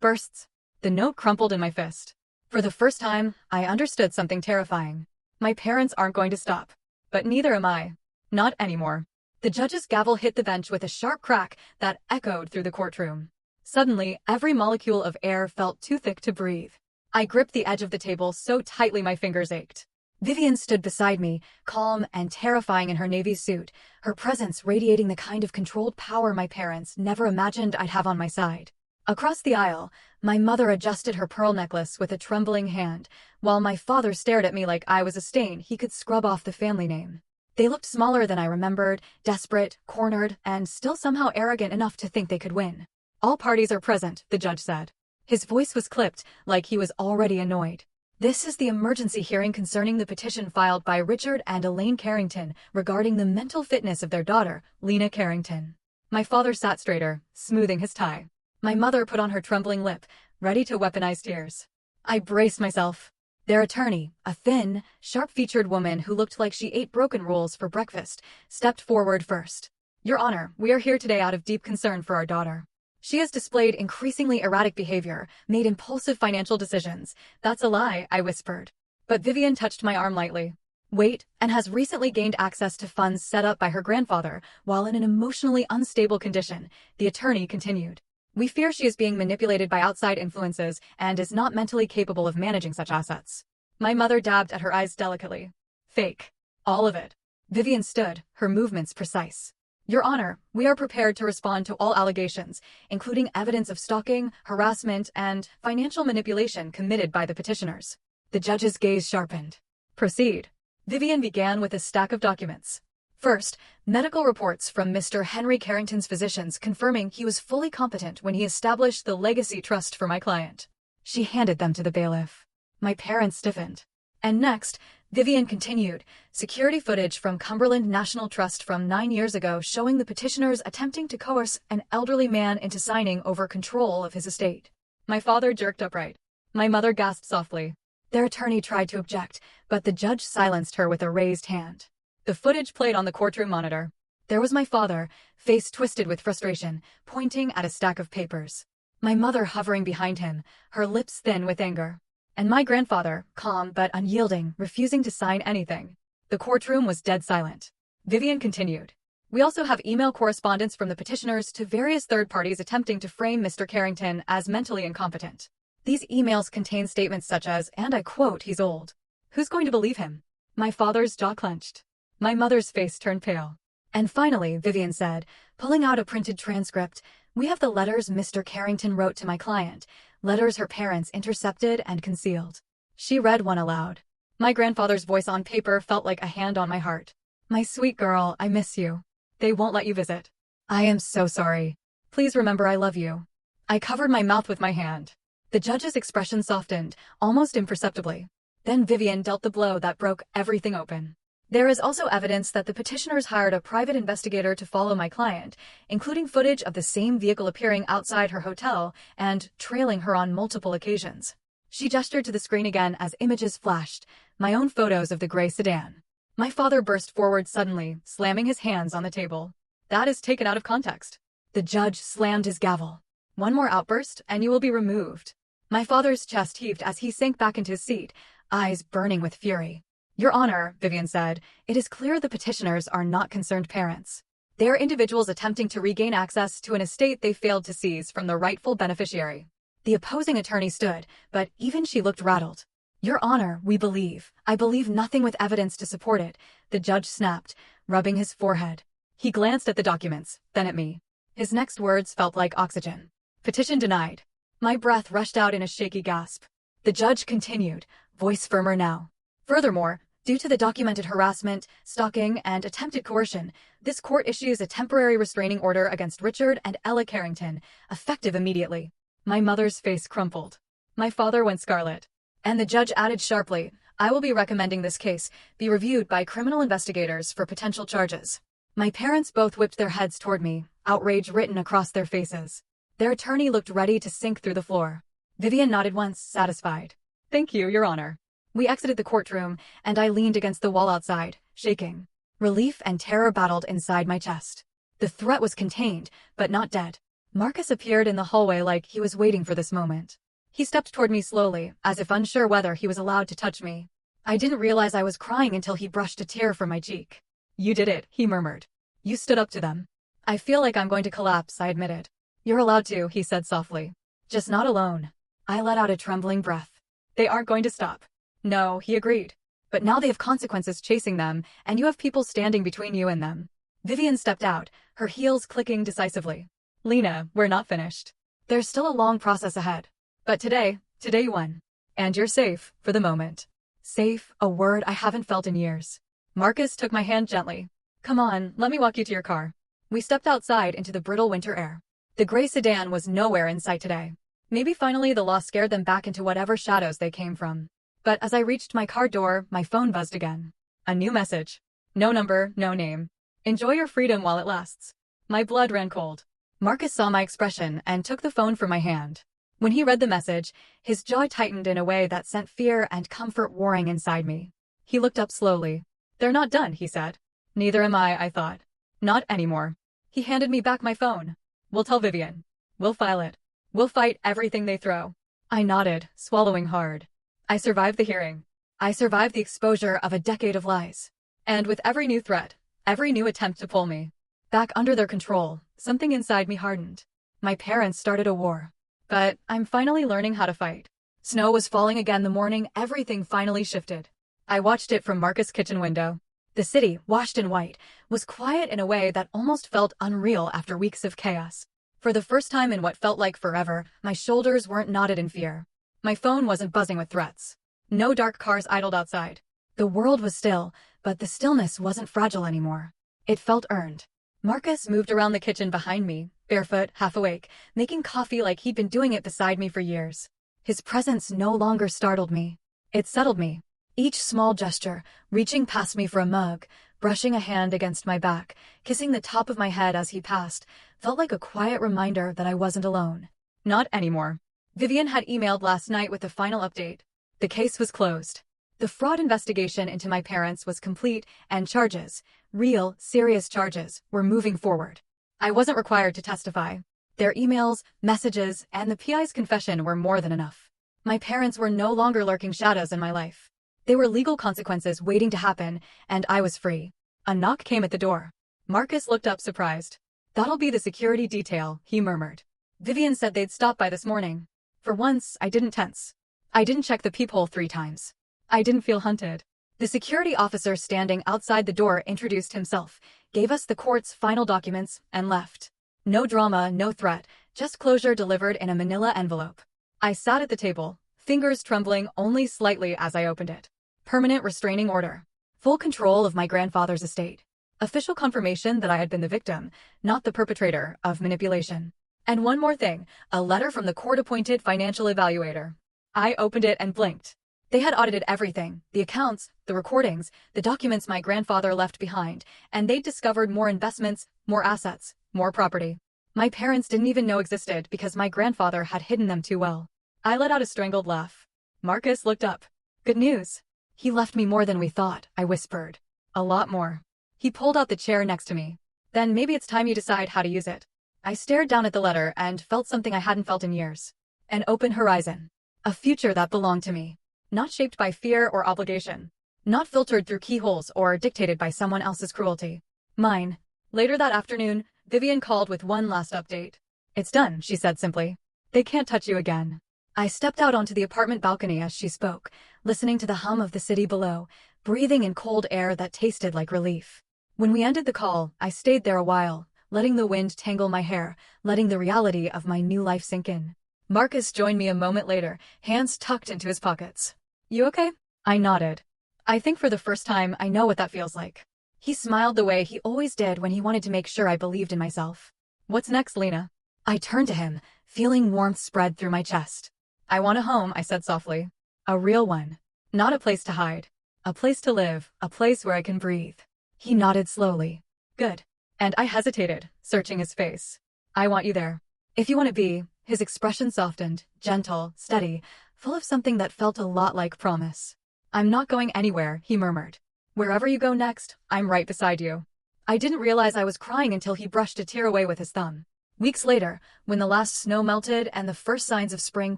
bursts. The note crumpled in my fist. For the first time, I understood something terrifying. My parents aren't going to stop. But neither am I. Not anymore. The judge's gavel hit the bench with a sharp crack that echoed through the courtroom. Suddenly, every molecule of air felt too thick to breathe. I gripped the edge of the table so tightly my fingers ached. Vivian stood beside me, calm and terrifying in her navy suit, her presence radiating the kind of controlled power my parents never imagined I'd have on my side. Across the aisle, my mother adjusted her pearl necklace with a trembling hand, while my father stared at me like I was a stain he could scrub off the family name. They looked smaller than I remembered, desperate, cornered, and still somehow arrogant enough to think they could win. All parties are present, the judge said. His voice was clipped, like he was already annoyed. This is the emergency hearing concerning the petition filed by Richard and Elaine Carrington regarding the mental fitness of their daughter, Lena Carrington. My father sat straighter, smoothing his tie. My mother put on her trembling lip, ready to weaponize tears. I braced myself. Their attorney, a thin, sharp-featured woman who looked like she ate broken rolls for breakfast, stepped forward first. Your Honor, we are here today out of deep concern for our daughter. She has displayed increasingly erratic behavior, made impulsive financial decisions. That's a lie, I whispered. But Vivian touched my arm lightly. Wait, and has recently gained access to funds set up by her grandfather while in an emotionally unstable condition, the attorney continued. We fear she is being manipulated by outside influences and is not mentally capable of managing such assets. My mother dabbed at her eyes delicately. Fake. All of it. Vivian stood, her movements precise. Your Honor, we are prepared to respond to all allegations, including evidence of stalking, harassment, and financial manipulation committed by the petitioners. The judge's gaze sharpened. Proceed. Vivian began with a stack of documents. First, medical reports from Mr. Henry Carrington's physicians confirming he was fully competent when he established the Legacy Trust for my client. She handed them to the bailiff. My parents stiffened. And next, Vivian continued, security footage from Cumberland National Trust from 9 years ago showing the petitioners attempting to coerce an elderly man into signing over control of his estate. My father jerked upright. My mother gasped softly. Their attorney tried to object, but the judge silenced her with a raised hand. The footage played on the courtroom monitor. There was my father, face twisted with frustration, pointing at a stack of papers. My mother hovering behind him, her lips thin with anger. And my grandfather, calm but unyielding, refusing to sign anything. The courtroom was dead silent. Vivian continued. We also have email correspondence from the petitioners to various third parties attempting to frame Mr. Carrington as mentally incompetent. These emails contain statements such as, and I quote, he's old. Who's going to believe him? My father's jaw clenched. My mother's face turned pale. And finally, Vivian said, pulling out a printed transcript, we have the letters Mr. Carrington wrote to my client, letters her parents intercepted and concealed. She read one aloud. My grandfather's voice on paper felt like a hand on my heart. My sweet girl, I miss you. They won't let you visit. I am so sorry. Please remember I love you. I covered my mouth with my hand. The judge's expression softened, almost imperceptibly. Then Vivian dealt the blow that broke everything open. There is also evidence that the petitioners hired a private investigator to follow my client, including footage of the same vehicle appearing outside her hotel and trailing her on multiple occasions. She gestured to the screen again as images flashed, my own photos of the gray sedan. My father burst forward suddenly, slamming his hands on the table. That is taken out of context. The judge slammed his gavel. One more outburst, and you will be removed. My father's chest heaved as he sank back into his seat, eyes burning with fury. Your Honor, Vivian said, it is clear the petitioners are not concerned parents. They are individuals attempting to regain access to an estate they failed to seize from the rightful beneficiary. The opposing attorney stood, but even she looked rattled. Your Honor, we believe. I believe nothing with evidence to support it, the judge snapped, rubbing his forehead. He glanced at the documents, then at me. His next words felt like oxygen. Petition denied. My breath rushed out in a shaky gasp. The judge continued, voice firmer now. Furthermore, due to the documented harassment, stalking, and attempted coercion, this court issues a temporary restraining order against Richard and Ella Carrington, effective immediately. My mother's face crumpled. My father went scarlet. And the judge added sharply, I will be recommending this case be reviewed by criminal investigators for potential charges. My parents both whipped their heads toward me, outrage written across their faces. Their attorney looked ready to sink through the floor. Vivian nodded once, satisfied. Thank you, Your Honor. We exited the courtroom, and I leaned against the wall outside, shaking. Relief and terror battled inside my chest. The threat was contained, but not dead. Marcus appeared in the hallway like he was waiting for this moment. He stepped toward me slowly, as if unsure whether he was allowed to touch me. I didn't realize I was crying until he brushed a tear from my cheek. You did it, he murmured. You stood up to them. I feel like I'm going to collapse, I admitted. You're allowed to, he said softly. Just not alone. I let out a trembling breath. They aren't going to stop. No, he agreed. But now they have consequences chasing them, and you have people standing between you and them. Vivian stepped out, her heels clicking decisively. Lena, we're not finished. There's still a long process ahead. But today you won. And you're safe, for the moment. Safe, a word I haven't felt in years. Marcus took my hand gently. Come on, let me walk you to your car. We stepped outside into the brittle winter air. The gray sedan was nowhere in sight today. Maybe finally the loss scared them back into whatever shadows they came from. But as I reached my car door, my phone buzzed again. A new message. No number, no name. Enjoy your freedom while it lasts. My blood ran cold. Marcus saw my expression and took the phone from my hand. When he read the message, his jaw tightened in a way that sent fear and comfort warring inside me. He looked up slowly. They're not done, he said. Neither am I thought. Not anymore. He handed me back my phone. We'll tell Vivian. We'll file it. We'll fight everything they throw. I nodded, swallowing hard. I survived the hearing. I survived the exposure of a decade of lies. And with every new threat, every new attempt to pull me back under their control, something inside me hardened. My parents started a war. But I'm finally learning how to fight. Snow was falling again the morning everything finally shifted. I watched it from Marcus' kitchen window. The city, washed in white, was quiet in a way that almost felt unreal after weeks of chaos. For the first time in what felt like forever, my shoulders weren't knotted in fear. My phone wasn't buzzing with threats. No dark cars idled outside. The world was still, but the stillness wasn't fragile anymore. It felt earned. Marcus moved around the kitchen behind me, barefoot, half awake, making coffee like he'd been doing it beside me for years. His presence no longer startled me. It settled me. Each small gesture, reaching past me for a mug, brushing a hand against my back, kissing the top of my head as he passed, felt like a quiet reminder that I wasn't alone. Not anymore. Vivian had emailed last night with the final update. The case was closed. The fraud investigation into my parents was complete, and charges, real, serious charges, were moving forward. I wasn't required to testify. Their emails, messages, and the PI's confession were more than enough. My parents were no longer lurking shadows in my life. They were legal consequences waiting to happen, and I was free. A knock came at the door. Marcus looked up surprised. That'll be the security detail, he murmured. Vivian said they'd stop by this morning. For once, I didn't tense. I didn't check the peephole 3 times. I didn't feel hunted. The security officer standing outside the door introduced himself, gave us the court's final documents, and left. No drama, no threat, just closure delivered in a manila envelope. I sat at the table, fingers trembling only slightly as I opened it. Permanent restraining order. Full control of my grandfather's estate. Official confirmation that I had been the victim, not the perpetrator, of manipulation. And one more thing, a letter from the court-appointed financial evaluator. I opened it and blinked. They had audited everything, the accounts, the recordings, the documents my grandfather left behind, and they'd discovered more investments, more assets, more property. My parents didn't even know existed because my grandfather had hidden them too well. I let out a strangled laugh. Marcus looked up. Good news. He left me more than we thought, I whispered. A lot more. He pulled out the chair next to me. Then maybe it's time you decide how to use it. I stared down at the letter and felt something I hadn't felt in years. An open horizon. A future that belonged to me. Not shaped by fear or obligation. Not filtered through keyholes or dictated by someone else's cruelty. Mine. Later that afternoon, Vivian called with one last update. It's done, she said simply. They can't touch you again. I stepped out onto the apartment balcony as she spoke, listening to the hum of the city below, breathing in cold air that tasted like relief. When we ended the call, I stayed there a while, letting the wind tangle my hair, letting the reality of my new life sink in. Marcus joined me a moment later, hands tucked into his pockets. You okay? I nodded. I think for the first time I know what that feels like. He smiled the way he always did when he wanted to make sure I believed in myself. What's next, Lena? I turned to him, feeling warmth spread through my chest. I want a home, I said softly. A real one. Not a place to hide. A place to live, a place where I can breathe. He nodded slowly. Good. And I hesitated, searching his face. I want you there. If you want to be. His expression softened, gentle, steady, full of something that felt a lot like promise. I'm not going anywhere, he murmured. Wherever you go next, I'm right beside you. I didn't realize I was crying until he brushed a tear away with his thumb. Weeks later, when the last snow melted and the first signs of spring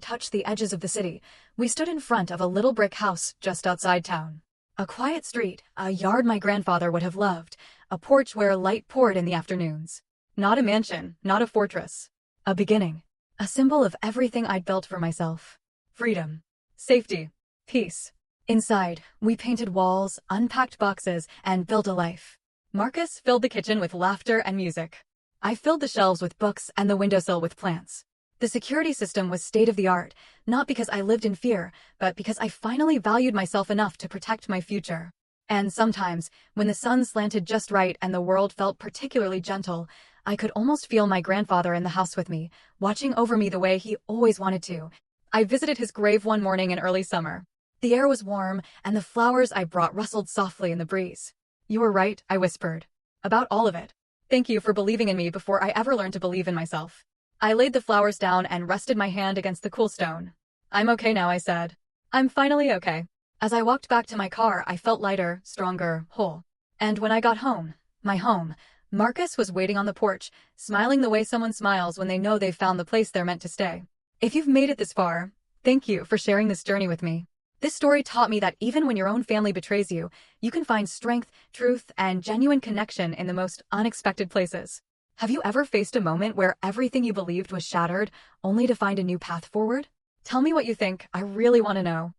touched the edges of the city, we stood in front of a little brick house just outside town. A quiet street, a yard my grandfather would have loved, a porch where light poured in the afternoons. Not a mansion, not a fortress. A beginning. A symbol of everything I'd built for myself. Freedom. Safety. Peace. Inside, we painted walls, unpacked boxes, and built a life. Marcus filled the kitchen with laughter and music. I filled the shelves with books and the windowsill with plants. The security system was state-of-the-art, not because I lived in fear, but because I finally valued myself enough to protect my future. And sometimes, when the sun slanted just right and the world felt particularly gentle, I could almost feel my grandfather in the house with me, watching over me the way he always wanted to. I visited his grave one morning in early summer. The air was warm, and the flowers I brought rustled softly in the breeze. You were right, I whispered. About all of it. Thank you for believing in me before I ever learned to believe in myself. I laid the flowers down and rested my hand against the cool stone. I'm okay now, I said. I'm finally okay. As I walked back to my car, I felt lighter, stronger, whole. And when I got home, my home, Marcus was waiting on the porch, smiling the way someone smiles when they know they've found the place they're meant to stay. If you've made it this far, thank you for sharing this journey with me. This story taught me that even when your own family betrays you, you can find strength, truth, and genuine connection in the most unexpected places. Have you ever faced a moment where everything you believed was shattered, only to find a new path forward? Tell me what you think, I really want to know.